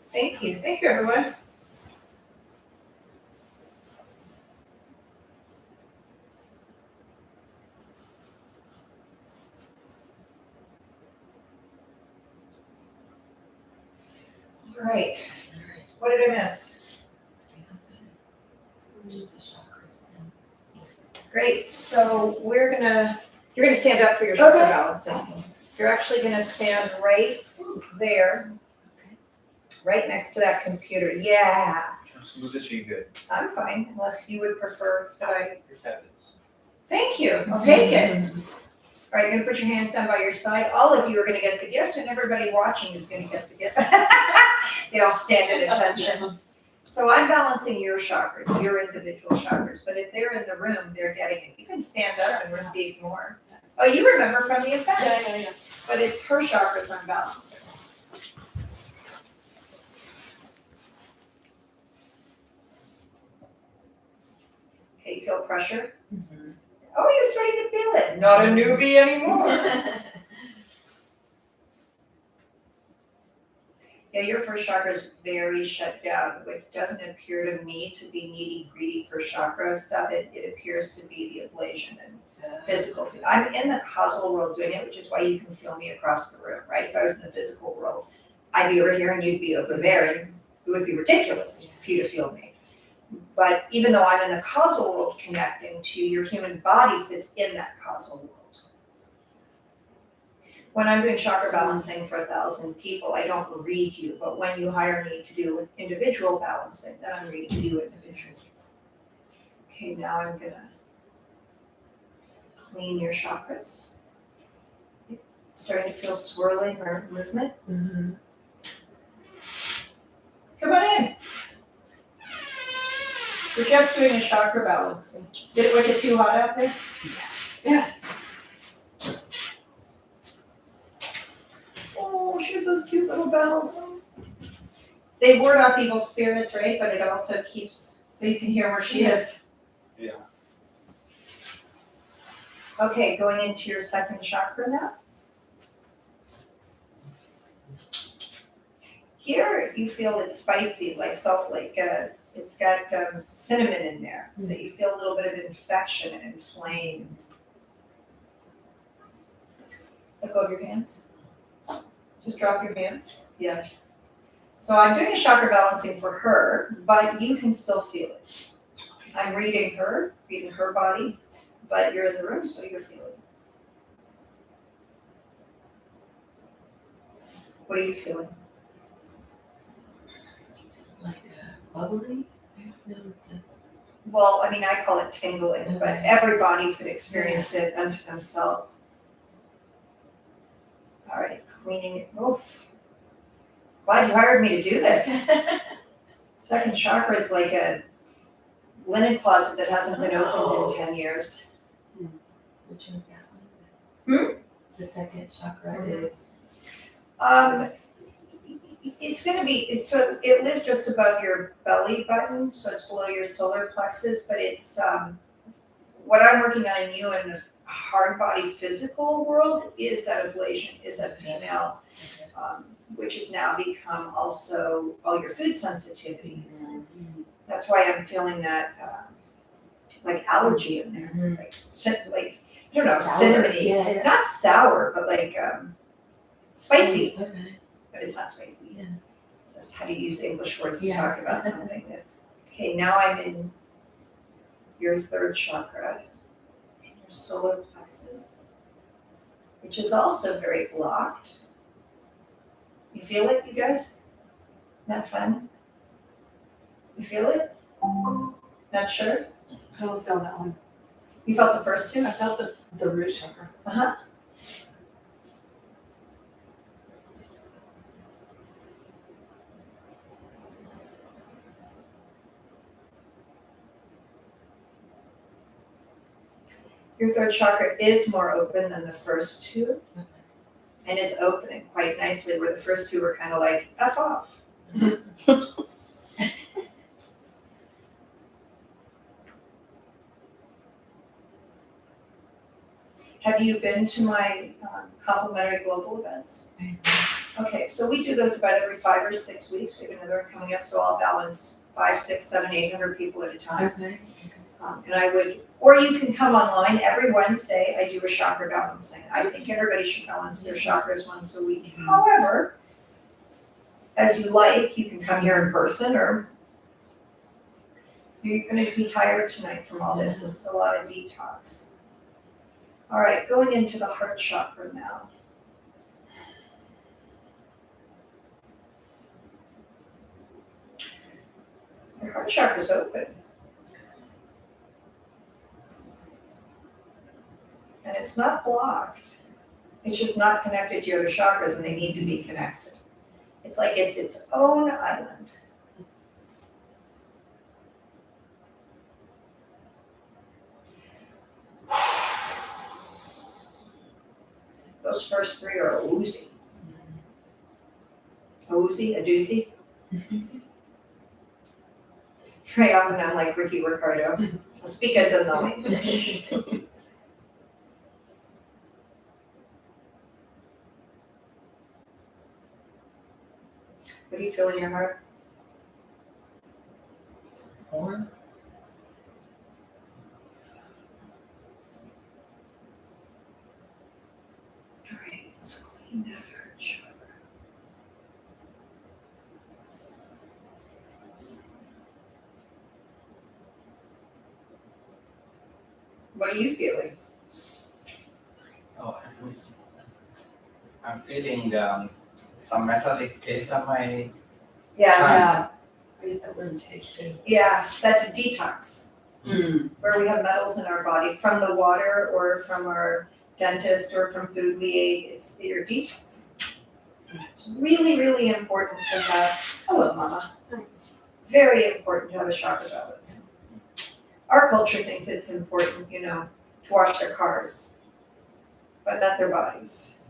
Thank you, everyone. All right, what did I miss? Just the chakras. Great, so you're gonna stand up for your chakra Okay. balancing. You're actually gonna stand right there, right next to that computer. Yeah, How smooth is you good? I'm fine, unless you would prefer that I, You're fabulous. thank you, I'll take it. All right, you're gonna put your hands down by your side. All of you are gonna get the gift and everybody watching is gonna get the gift. They all stand at attention. So I'm balancing your chakras, your individual chakras, but if they're in the room, they're getting it. You can stand up and receive more. Oh, you remember from the event? Yeah. But it's her chakras I'm balancing. Okay, you feel pressure? Oh, you're starting to feel it. Not a newbie anymore. Yeah, your first chakra is very shut down, which doesn't appear to me to be needy, greedy for chakra stuff. It appears to be the ablation and physical. I'm in the causal world doing it, which is why you can feel me across the room, right? If I was in the physical world, I'd be over here and you'd be over there, and it would be ridiculous for you to feel me. But even though I'm in the causal world connecting to your human body sits in that causal world. When I'm doing chakra balancing for 1,000 people, I don't read you, but when you hire me to do individual balancing, then I'm reading you individually. Okay, now I'm gonna clean your chakras. Starting to feel swirling or movement. Come on in. We're just doing a chakra balancing. Was it too hot out there? Yeah. Oh, she has those cute little bells. They ward off evil spirits, right? But it also keeps, so you can hear where she is. Yeah. Okay, going into your second chakra now. Here you feel it's spicy, like salt, like it's got cinnamon in there. So you feel a little bit of infection and inflamed. Let go of your hands. Just drop your hands. Yeah. So I'm doing a chakra balancing for her, but you can still feel it. I'm reading her body, but you're in the room, so you're feeling it. What are you feeling? Like bubbly? I don't know if that's. Well, I mean, I call it tingling, but everybody's gonna experience it unto themselves. All right, cleaning it. Oof. Glad you hired me to do this. Second chakra is like a linen closet that hasn't been opened in 10 years. Which one's that one? The second chakra is. It's gonna be, so it lives just above your belly button, so it's below your solar plexus, but it's, what I'm working on in you in the hard body physical world is that ablation is a female, which has now become also all your food sensitivities. That's why I'm feeling that, like allergy in there, like I don't know, cinnamony, Yeah. not sour, but like spicy. Okay. But it's not spicy. Yeah. That's how to use English words to Yeah. talk about something that, okay, now I'm in your third chakra, in your solar plexus, which is also very blocked. You feel it, you guys? Isn't that fun? You feel it? Not sure? I don't feel that one. You felt the first two? I felt the root chakra. Uh-huh. Your third chakra is more open than the first two, and is opening quite nicely, where the first two were kind of like, F off. Have you been to my complimentary global events? Okay, so we do those about every 5 or 6 weeks. We have another one coming up, so I'll balance 5, 6, 7, 800 people at a time. Okay. And I would, or you can come online every Wednesday. I do a chakra balancing. I think everybody should balance their chakras once a week. However, as you like, you can come here in person, or you're going to be tired tonight from all this. This is a lot of detox. All right, going into the heart chakra now. Your heart chakra is open. And it's not blocked. It's just not connected to your other chakras, and they need to be connected. It's like it's its own island. Those first three are a woozy. A woozy, a doozy. Very often I'm like Ricky Ricardo. I speak I don't know English. What do you feel in your heart? Or All right, let's clean that heart chakra. What are you feeling? Oh, I'm feeling some metallic taste on my Yeah, Yeah. I get that word tasted. yeah, that's a detox. Mm. Where we have metals in our body from the water or from our dentist or from food we ate. It's your detox. It's really, really important to have, hello mama, very important to have a chakra balance. Our culture thinks it's important, to wash their cars, but not their bodies.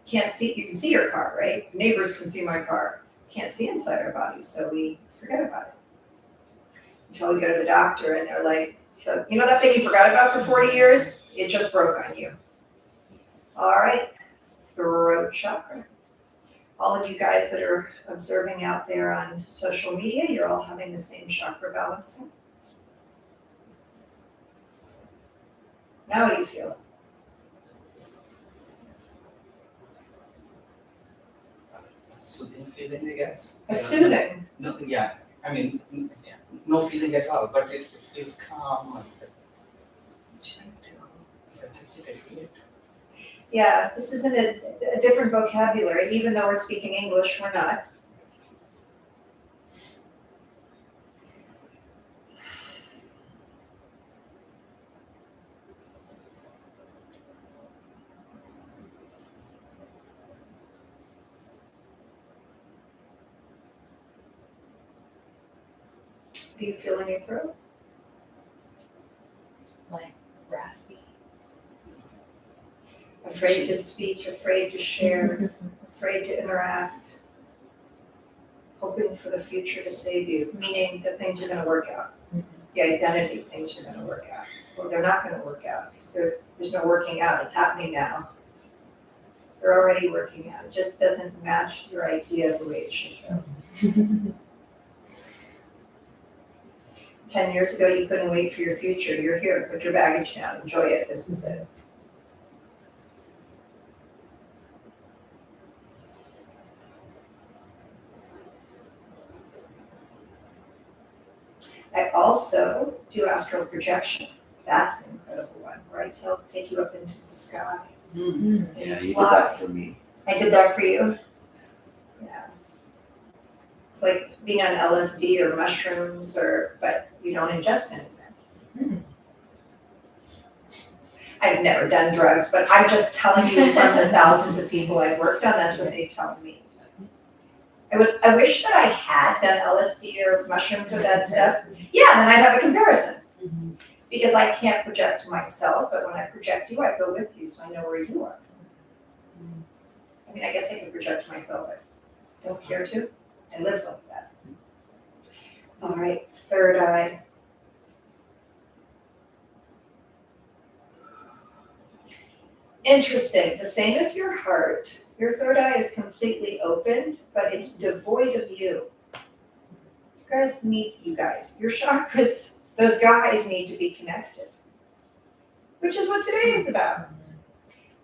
Can't see, you can see your car, right? Neighbors can see my car. Can't see inside our bodies, so we forget about it. Until we go to the doctor and they're like, so you know that thing you forgot about for 40 years? It just broke on you. All right, throat chakra. All of you guys that are observing out there on social media, you're all having the same chakra balancing. Now what do you feel? soothing feeling, I guess. A soothing. No, yeah. I mean, yeah, no feeling at all, but it feels calm and gentle. If I touch it, I feel it. Yeah, this isn't a different vocabulary. Even though we're speaking English, we're not. Do you feel in your throat? Like raspy. Afraid to speak, afraid to share, afraid to interact, hoping for the future to save you, meaning that things are going to work out. The identity things are going to work out. Well, they're not going to work out because there's no working out. It's happening now. They're already working out. It just doesn't match your idea of the way it should go. 10 years ago, you couldn't wait for your future. You're here. Put your baggage down. Enjoy it. This is it. I also do astral projection. That's an incredible one, where I take you up into the sky. Mm. And Yeah, you did fly. that for me. I did that for you? Yeah. It's like being on LSD or mushrooms but you don't ingest anything. I've never done drugs, but I'm just telling you from the thousands of people I've worked on, that's what they tell me. I wish that I had done LSD or mushrooms or that stuff. Yeah, then I'd have a comparison. Because I can't project to myself, but when I project you, I go with you, so I know where you are. I mean, I guess I can project to myself, I don't care to. I live like that. All right, third eye. Interesting, the same as your heart, your third eye is completely open, but it's devoid of you. Your chakras, those guys need to be connected, which is what today is about.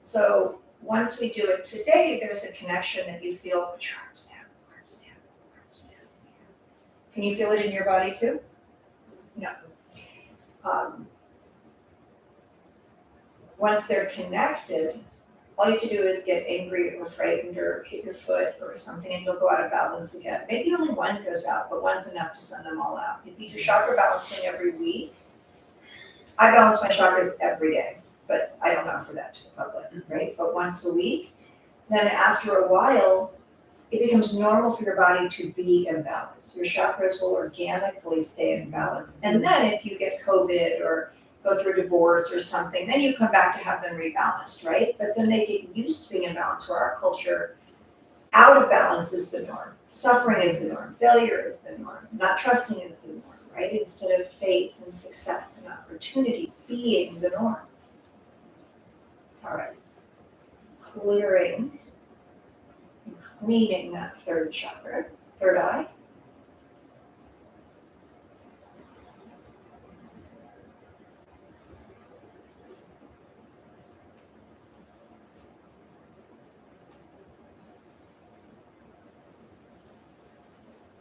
So once we do it today, there's a connection that you feel, put your arms down, arms down, arms down. Can you feel it in your body too? No. Once they're connected, all you have to do is get angry or frightened or hit your foot or something and you'll go out of balance again. Maybe only one goes out, but one's enough to send them all out. If you do chakra balancing every week, I balance my chakras every day, but I don't offer that to the public, right? But once a week, then after a while, it becomes normal for your body to be in balance. Your chakras will organically stay in balance. And then if you get COVID or go through a divorce or something, then you come back to have them rebalanced, right? But then they get used to being in balance, where our culture, out of balance is the norm. Suffering is the norm. Failure is the norm. Not trusting is the norm, right? Instead of faith and success and opportunity being the norm. All right. Clearing and cleaning that third chakra, third eye.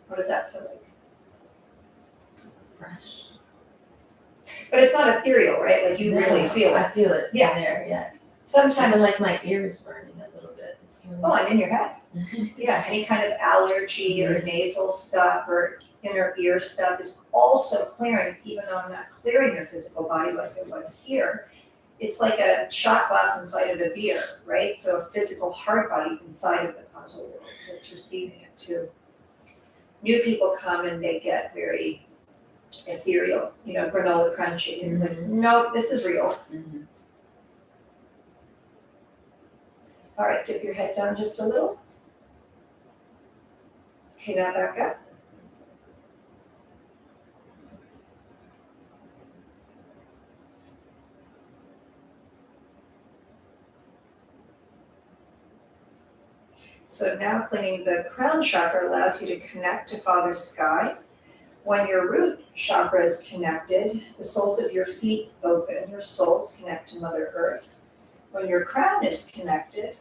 What does that feel like? Fresh. But it's not ethereal, right? Like you really feel it. I feel it Yeah. there, yes. Sometimes, Even like my ears burning a little bit. It's really I'm in your head. Yeah, any kind of allergy or nasal stuff or inner ear stuff is also clearing, even though I'm not clearing your physical body like it was here. It's like a shot glass inside of a beer, right? So a physical hard body's inside of the causal world, so it's receiving it too. New people come and they get very ethereal, granola crunchy. And you're like, nope, this is real. All right, dip your head down just a little. Okay, now back up. So now cleaning the crown chakra allows you to connect to Father Sky. When your root chakra is connected, the soles of your feet open, your soles connect to Mother Earth. When your crown is connected,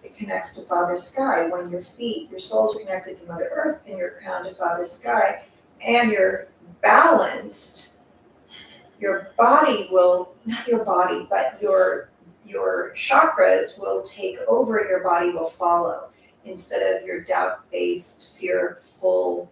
it connects to Father Sky. When your soles are connected to Mother Earth and your crown to Father Sky, and you're balanced, your body will, not your body, but your chakras will take over, your body will follow, instead of your doubt-based, fearful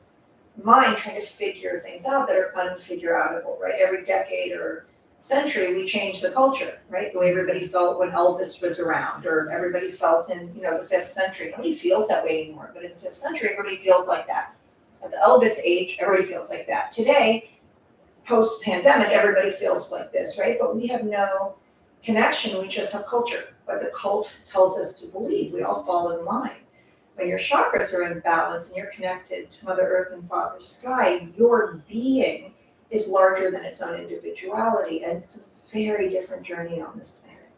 mind trying to figure things out that are unfigure-outable, right? Every decade or century, we change the culture, right? The way everybody felt when Elvis was around, or everybody felt in, the 5th century. Nobody feels that way anymore, but in the 5th century, everybody feels like that. At the Elvis age, everybody feels like that. Today, post-pandemic, everybody feels like this, right? But we have no connection, we just have culture. What the cult tells us to believe, we all fall in line. When your chakras are in balance and you're connected to Mother Earth and Father Sky, your being is larger than its own individuality, and it's a very different journey on this planet.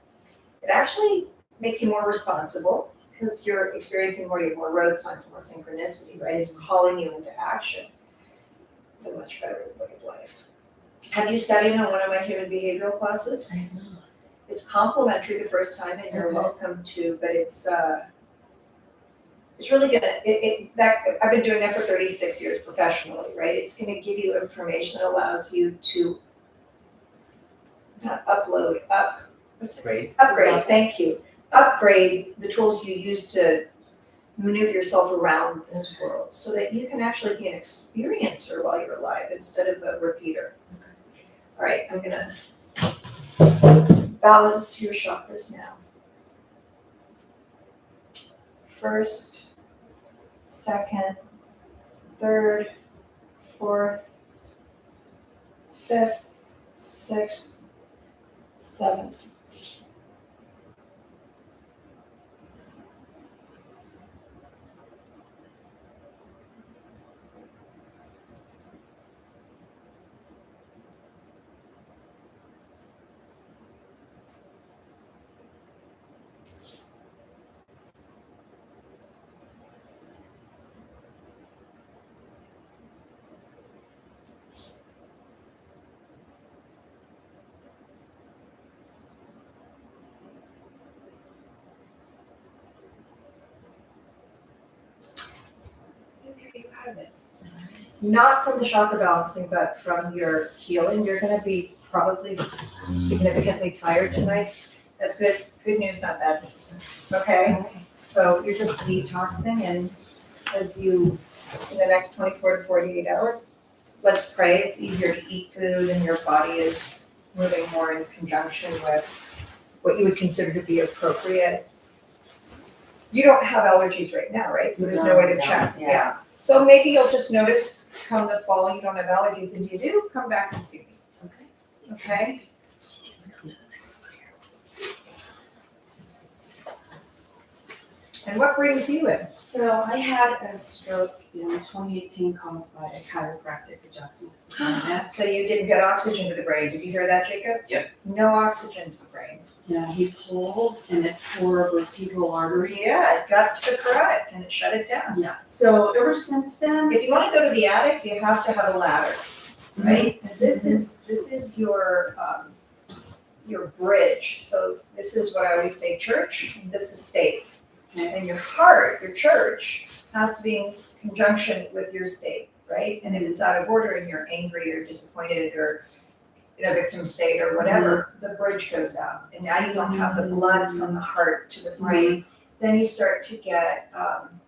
It actually makes you more responsible because you're experiencing more, you have more road signs, more synchronicity, right? It's calling you into action. It's a much better way of life. Have you studied on one of my human behavioral classes? I have not. It's complimentary the first time, and you're welcome to, but it's really gonna, I've been doing that for 36 years professionally, right? It's gonna give you information that allows you to upgrade, thank you. Upgrade the tools you use to maneuver yourself around this world so that you can actually be an experiencer while you're alive instead of a repeater. All right, I'm gonna balance your chakras now. First, second, third, fourth, fifth, sixth, seventh. And there you have it. Not from the chakra balancing, but from your healing. You're gonna be probably significantly tired tonight. That's good. Good news, not bad news. Okay? So you're just detoxing, and as you, in the next 24 to 48 hours, let's pray. It's easier to eat food and your body is moving more in conjunction with what you would consider to be appropriate. You don't have allergies right now, right? So there's no way to check. Yeah. So maybe you'll just notice come the fall you don't have allergies, and you do, come back and see me. Okay? And what brings you in? So I had a stroke in 2018 caused by a chiropractic adjustment. So you didn't get oxygen to the brain. Did you hear that, Jacob? Yep. No oxygen to the brain. Yeah, he pulled and it tore a vertebral artery. Yeah, it got to the carotid and it shut it down. Yeah, so ever since then, If you want to go to the attic, you have to have a ladder, right? And this is your bridge. So this is what I always say: church. This is state. And your heart, your church, has to be in conjunction with your state, right? And if it's out of order and you're angry or disappointed or in a victim state or whatever, the bridge goes out. And now you don't have the blood from the heart to the brain. Then you start to get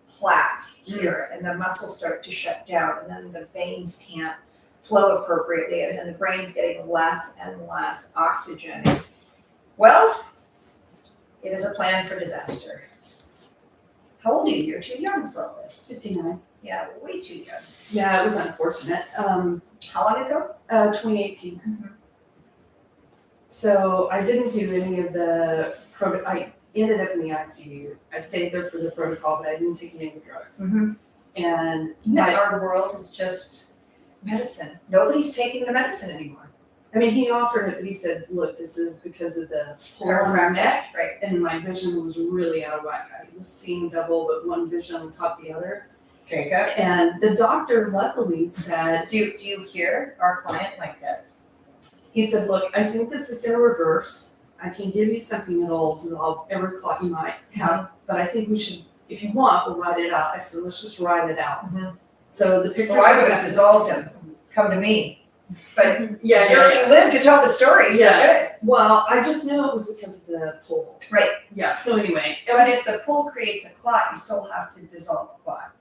plaque here, and the muscles start to shut down, and then the veins can't flow appropriately, and then the brain's getting less and less oxygen. Well, it is a plan for disaster. How old are you? You're too young for all this. 59. Yeah, way too young. Yeah, it was unfortunate. How long ago? 2018. So I didn't do any of the I ended up in the ICU. I stayed there for the protocol, but I didn't take any of the drugs. And Our world is just medicine. Nobody's taking the medicine anymore. I mean, he offered it, but he said, look, this is because of the pull on my neck. Right. And my vision was really out of whack. I was seeing double, but one vision on top of the other. Jacob, And the doctor luckily said, do you hear our client like that? he said, look, I think this is going to reverse. I can give you something that'll dissolve every clot you might have, but I think we should, if you want, we'll write it out. I said, let's just write it out. So the pictures. Well, I would have dissolved him. Come to me. But Yeah, you live to tell the story, so Yeah. Well, I just knew it was because of the pull. Right. Yeah, so anyway. it But was- if the pull creates a clot, you still have to dissolve the clot.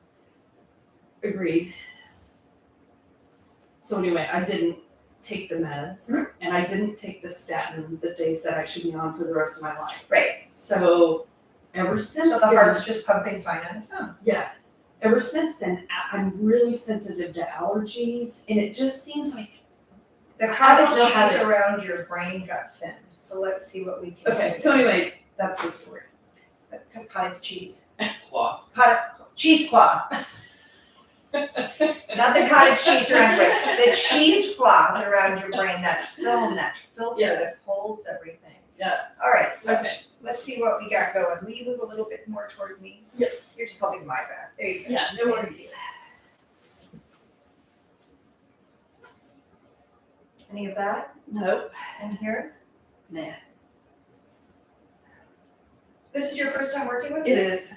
Agreed. So anyway, I didn't take the meds and I didn't take the statin that they said I should be on for the rest of my life. Right. So ever since So the then, heart's just pumping fine on its own. yeah, ever since then, I'm really sensitive to allergies, and it just seems like The I don't cottage know how cheese to- around your brain got thin. So let's see what we can okay. do. So anyway, that's the story. Cottage cheese. Cloth. Cheesecloth. Not the cottage cheese around your brain. The cheesecloth around your brain, that film, that filter Yeah. that holds everything. Yeah. All right, let's see what we got going. Will you move a little bit more toward me? Yes. You're just holding my back. There you go. Yeah. No worries. Any of that Nope. in here? Nah. This is your first time working with It me? is.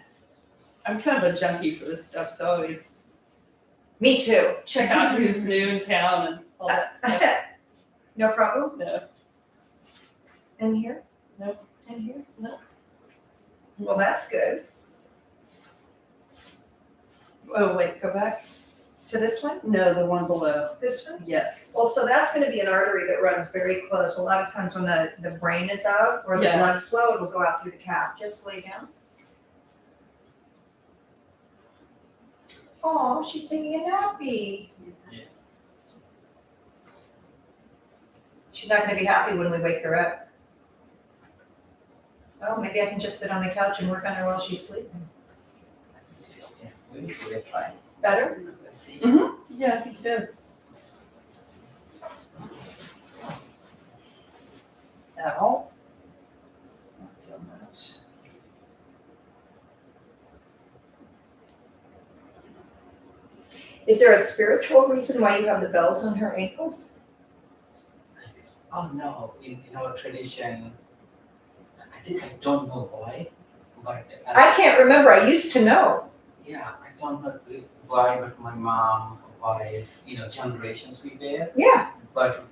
I'm kind of a junkie for this stuff, so I always Me too. check out who's new in town and all that stuff. No problem? No. In here? Nope. In here? Nope. Well, that's good. Oh, wait, go back. To this one? No, the one below. This one? Yes. Well, so that's gonna be an artery that runs very close. A lot of times when the brain is out or the Yeah. blood flow, it'll go out through the calf. Just lay down. Oh, she's taking a nappy. Yeah. She's not gonna be happy when we wake her up. Well, maybe I can just sit on the couch and work on her while she's sleeping. Okay, we're trying. Better? Let's see. Yeah, I think it is. Ow. Not so much. Is there a spiritual reason why you have the bells on her ankles? Oh no, in our tradition, I don't know why, but I can't remember. I used to know. yeah, I don't know why, but my mom, wife, generations we wear. Yeah, But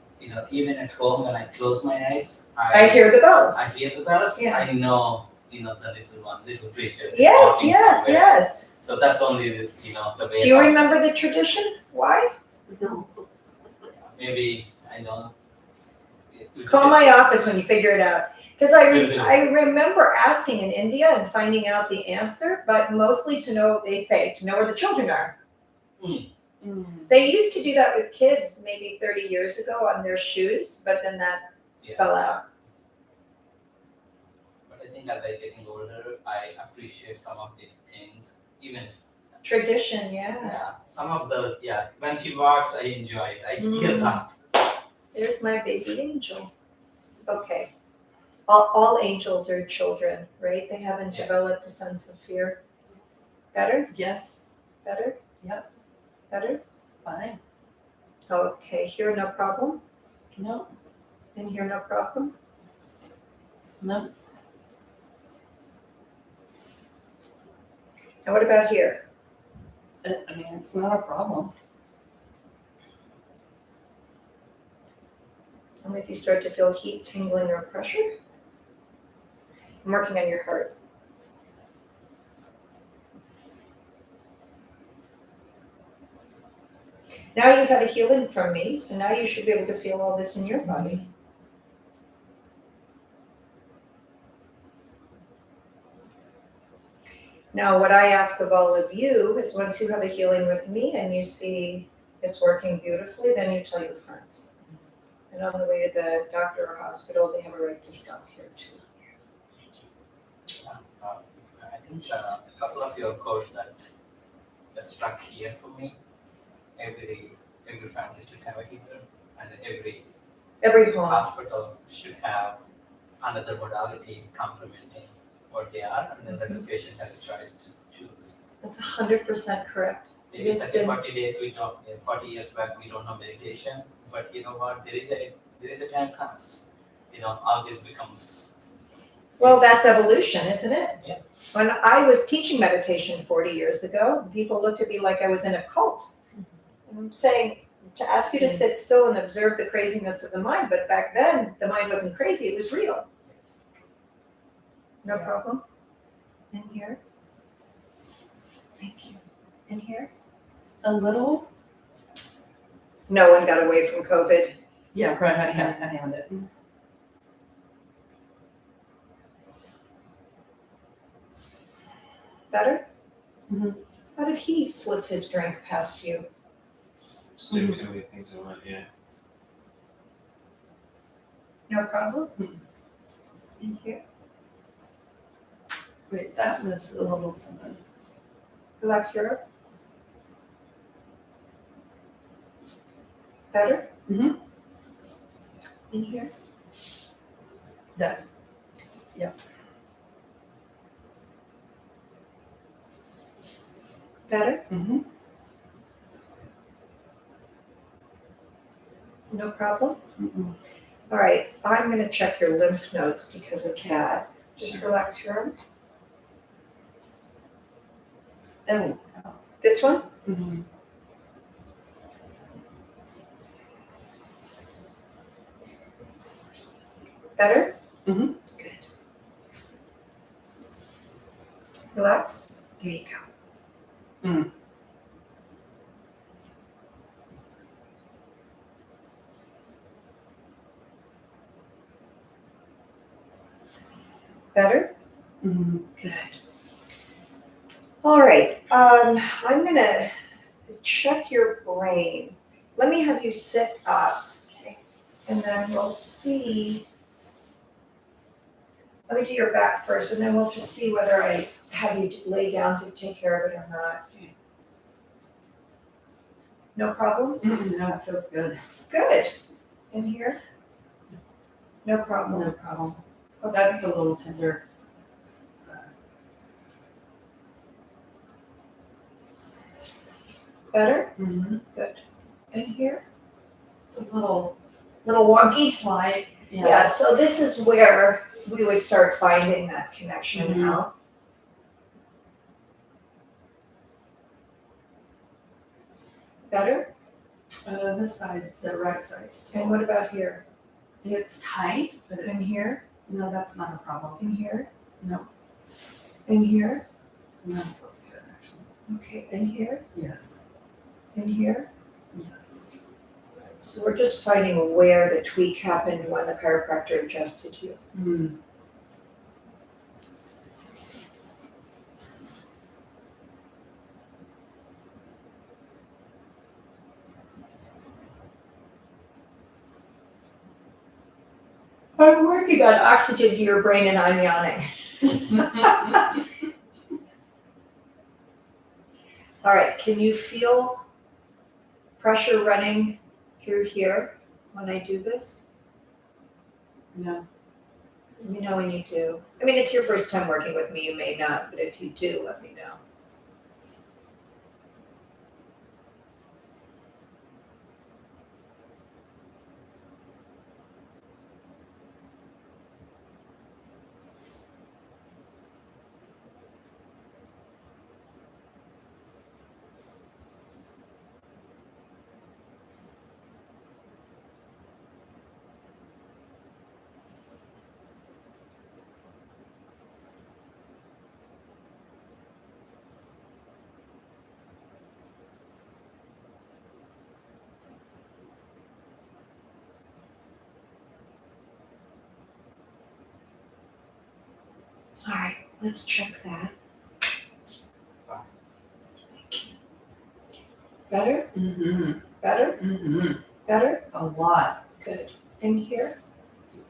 even at home when I close my eyes, I hear the bells. I hear the bells. Yeah. I know, the little one, little creatures. Yes, walking yes, somewhere. yes. So that's only the way. Do you remember the tradition? Why? Maybe I know. Call my office when you figure it out. Because I Will do. remember asking in India and finding out the answer, but mostly to know, they say, to know where the children are. They used to do that with kids maybe 30 years ago on their shoes, but then that Yeah. fell out. But I think as I getting older, I appreciate some of these things. Even Tradition, yeah. yeah, some of those. Yeah, when she walks, I enjoy it. I hear that. There's my baby angel. Okay. All angels are children, right? They haven't Yeah. developed a sense of fear. Better? Yes. Better? Yep. Better? Fine. Okay, here no problem. No. And here no problem. No. And what about here? I mean, it's not a problem. And if you start to feel heat, tingling, or pressure, I'm working on your heart. Now you've had a healing from me, so now you should be able to feel all this in your body. Now, what I ask of all of you is once you have a healing with me and you see it's working beautifully, then you tell your friends. And on the way to the doctor or hospital, they have a right to stop here too. I think a couple of your quotes that stuck here for me. Every family should have a healer, and Every home. hospital should have another modality complementing what they are, and then let the patient have a choice to choose. That's 100% correct. Maybe It's 30, been- 40 days 40 years back we don't know meditation, but you know what? There is a time comes, all this becomes. Well, that's evolution, isn't it? Yeah. When I was teaching meditation 40 years ago, people looked at me like I was in a cult. And I'm saying, to ask you to sit still and observe the craziness of the mind, but back then, the mind wasn't crazy, it was real. No problem. In here. Thank you. In here. A little. No one got away from COVID. Yeah, right. I had it. Better? Mhm. How did he slip his drink past you? Just doing too many things at once, yeah. No problem? In here. Wait, that was a little something. Relax your arm. Better? Mhm. In here. That. Yeah. Better? Mm-hmm. No problem? Mm-mm. All right, I'm gonna check your lymph nodes because of that. Just relax your arm. Oh. This one? Mm-hmm. Better? Mhm. Good. Relax. There you go. Better? Mm-hmm. Good. All right, I'm gonna check your brain. Let me have you sit up, okay? And then we'll see. Let me do your back first, and then we'll just see whether I have you lay down to take care of it or not. Okay. No problem? No, it feels good. Good. In here? No problem. No problem. Okay. That's a little tender. Better? Mm-hmm. In here? It's a little Little wonky? slight. Yeah, so this is where we would start finding that connection Mhm. out. Better? This side, the right side still. And what about here? It's tight, but In it's here? no, that's not a problem. In here? No. In here? No, it feels good actually. Okay, in here? Yes. In here? Yes. So we're just finding where the tweak happened when the chiropractor adjusted you. Mm. I'm working on oxygen to your brain and I'm yawning. All right, can you feel pressure running through here when I do this? No. Let me know when you do. I mean, it's your first time working with me, you may not, but if you do, let me know. All right, let's check that. Thank you. Better? Mm-hmm. Better? Mm-hmm. Better? A lot. Good. In here?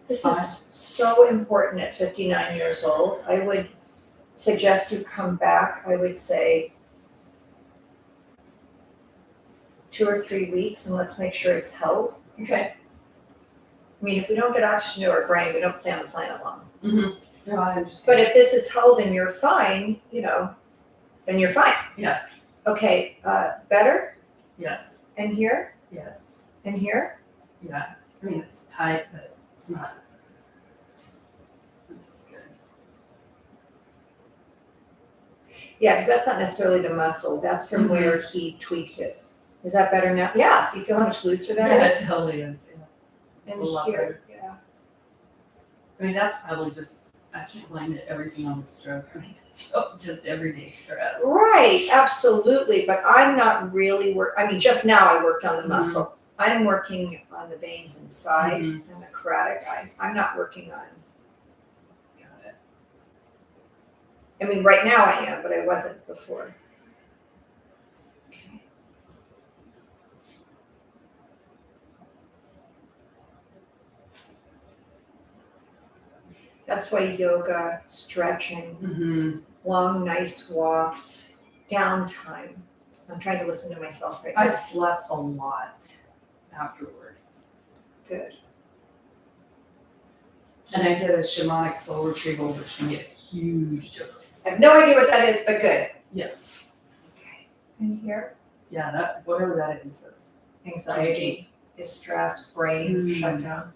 This Fine. is so important at 59 years old. I would suggest you come back, I would say 2 or 3 weeks, and let's make sure it's held. Okay. I mean, if we don't get oxygen to our brain, we don't stay on the planet long. Mm-hmm. No, I understand. But if this is held and you're fine, then you're fine. Yeah. Okay, better? Yes. And here? Yes. And here? Yeah. I mean, it's tight, but it's not. It's good. Yeah, because that's not necessarily the muscle. That's from Mhm. where he tweaked it. Is that better now? Yeah, so you feel how much looser that Yeah, is? it totally is. Yeah. It's And a lot here, better. yeah. I mean, that's probably just, I can't blame it everything on the stroke. I mean, that's just everyday stress. Right, absolutely. But I'm not really just now I worked on the Mhm. muscle. I'm working on the veins inside Mhm. and the carotid. I'm not working on, Got it. I mean, right now I am, but I wasn't before. Okay. That's why yoga, stretching, Mm-hmm. long, nice walks, downtime. I'm trying to listen to myself right I now. slept a lot afterward. Good. And I did a shamanic soul retrieval, which made a huge difference. I have no idea what that is, but good. Yes. Okay. And here, Yeah, that, whatever that is, that's. anxiety, distress, brain Mm. shutdown.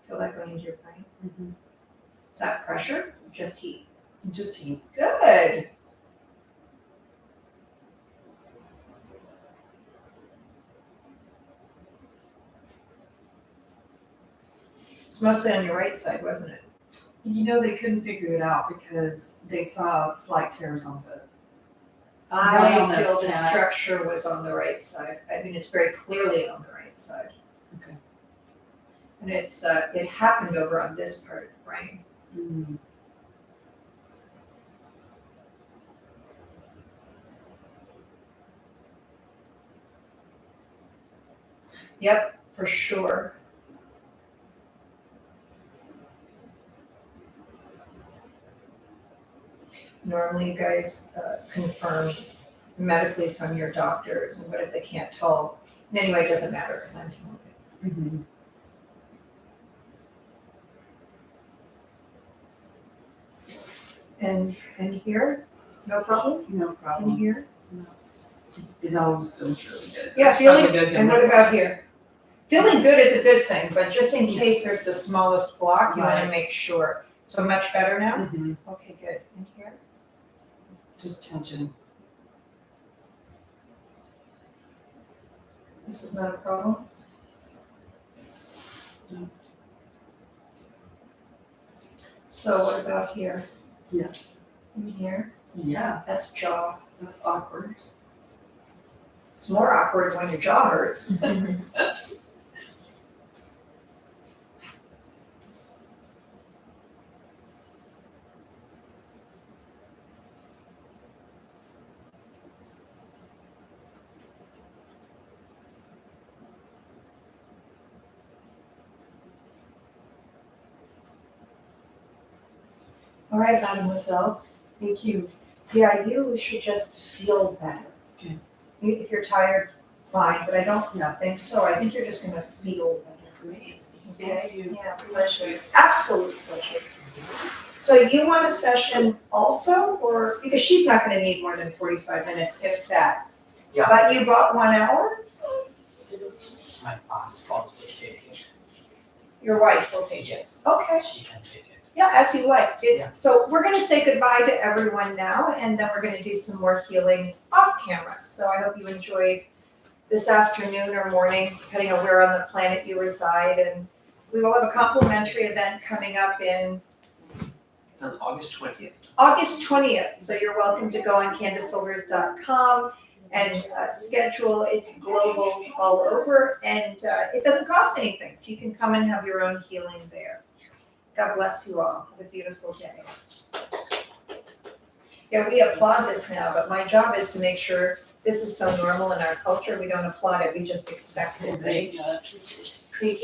Feel that going into your brain? Mm-hmm. Is that pressure? Just heat. Just heat. Good. It's mostly on your right side, wasn't it? You know, they couldn't figure it out because they saw slight tears on both. I Wellness feel the pad. structure was on the right side. I mean, it's very clearly on the right side. Okay. And it's, it happened over on this part of the brain. Mm. Yep, for sure. Normally you guys confirm medically from your doctors, and what if they can't tell? And anyway, it doesn't matter because I'm telling you. Mm-hmm. And here, no problem? No And problem. here? It all just feels really good. Yeah, It's feeling, probably good and what massage. about here? Feeling good is a good thing, but just in case there's the smallest block, you wanna Right. make sure. So much better now? Mhm. Okay, good. And here? Just tension. This is not a problem? No. So what about here? Yes. And here? Yeah, That's jaw. that's awkward. It's more awkward when your jaw hurts. All right, mademoiselle. Thank you. Yeah, you should just feel better. Okay. If you're tired, fine, but I don't think so. I think you're just gonna feel better. Great. Okay? Thank you. Yeah, pleasure. Absolute pleasure. So you want a session also, or, because she's not gonna need more than 45 minutes, if that. Yeah. But you brought 1 hour? My past spouse will take it. Your wife will take it. Yes. Okay. She can take it. Yeah, as you like. Yeah. So we're gonna say goodbye to everyone now, and then we're gonna do some more healings off camera. So I hope you enjoyed this afternoon or morning, depending on where on the planet you reside. And we will have a complimentary event coming up in It's on August 20th. August 20th. So you're welcome to go on CandaceSilvers.com and schedule. It's global all over, and it doesn't cost anything. So you can come and have your own healing there. God bless you all. Have a beautiful day. Yeah, we applaud this now, but my job is to make sure this is so normal in our culture. We don't applaud it, we just expect it. Yeah. Thank you.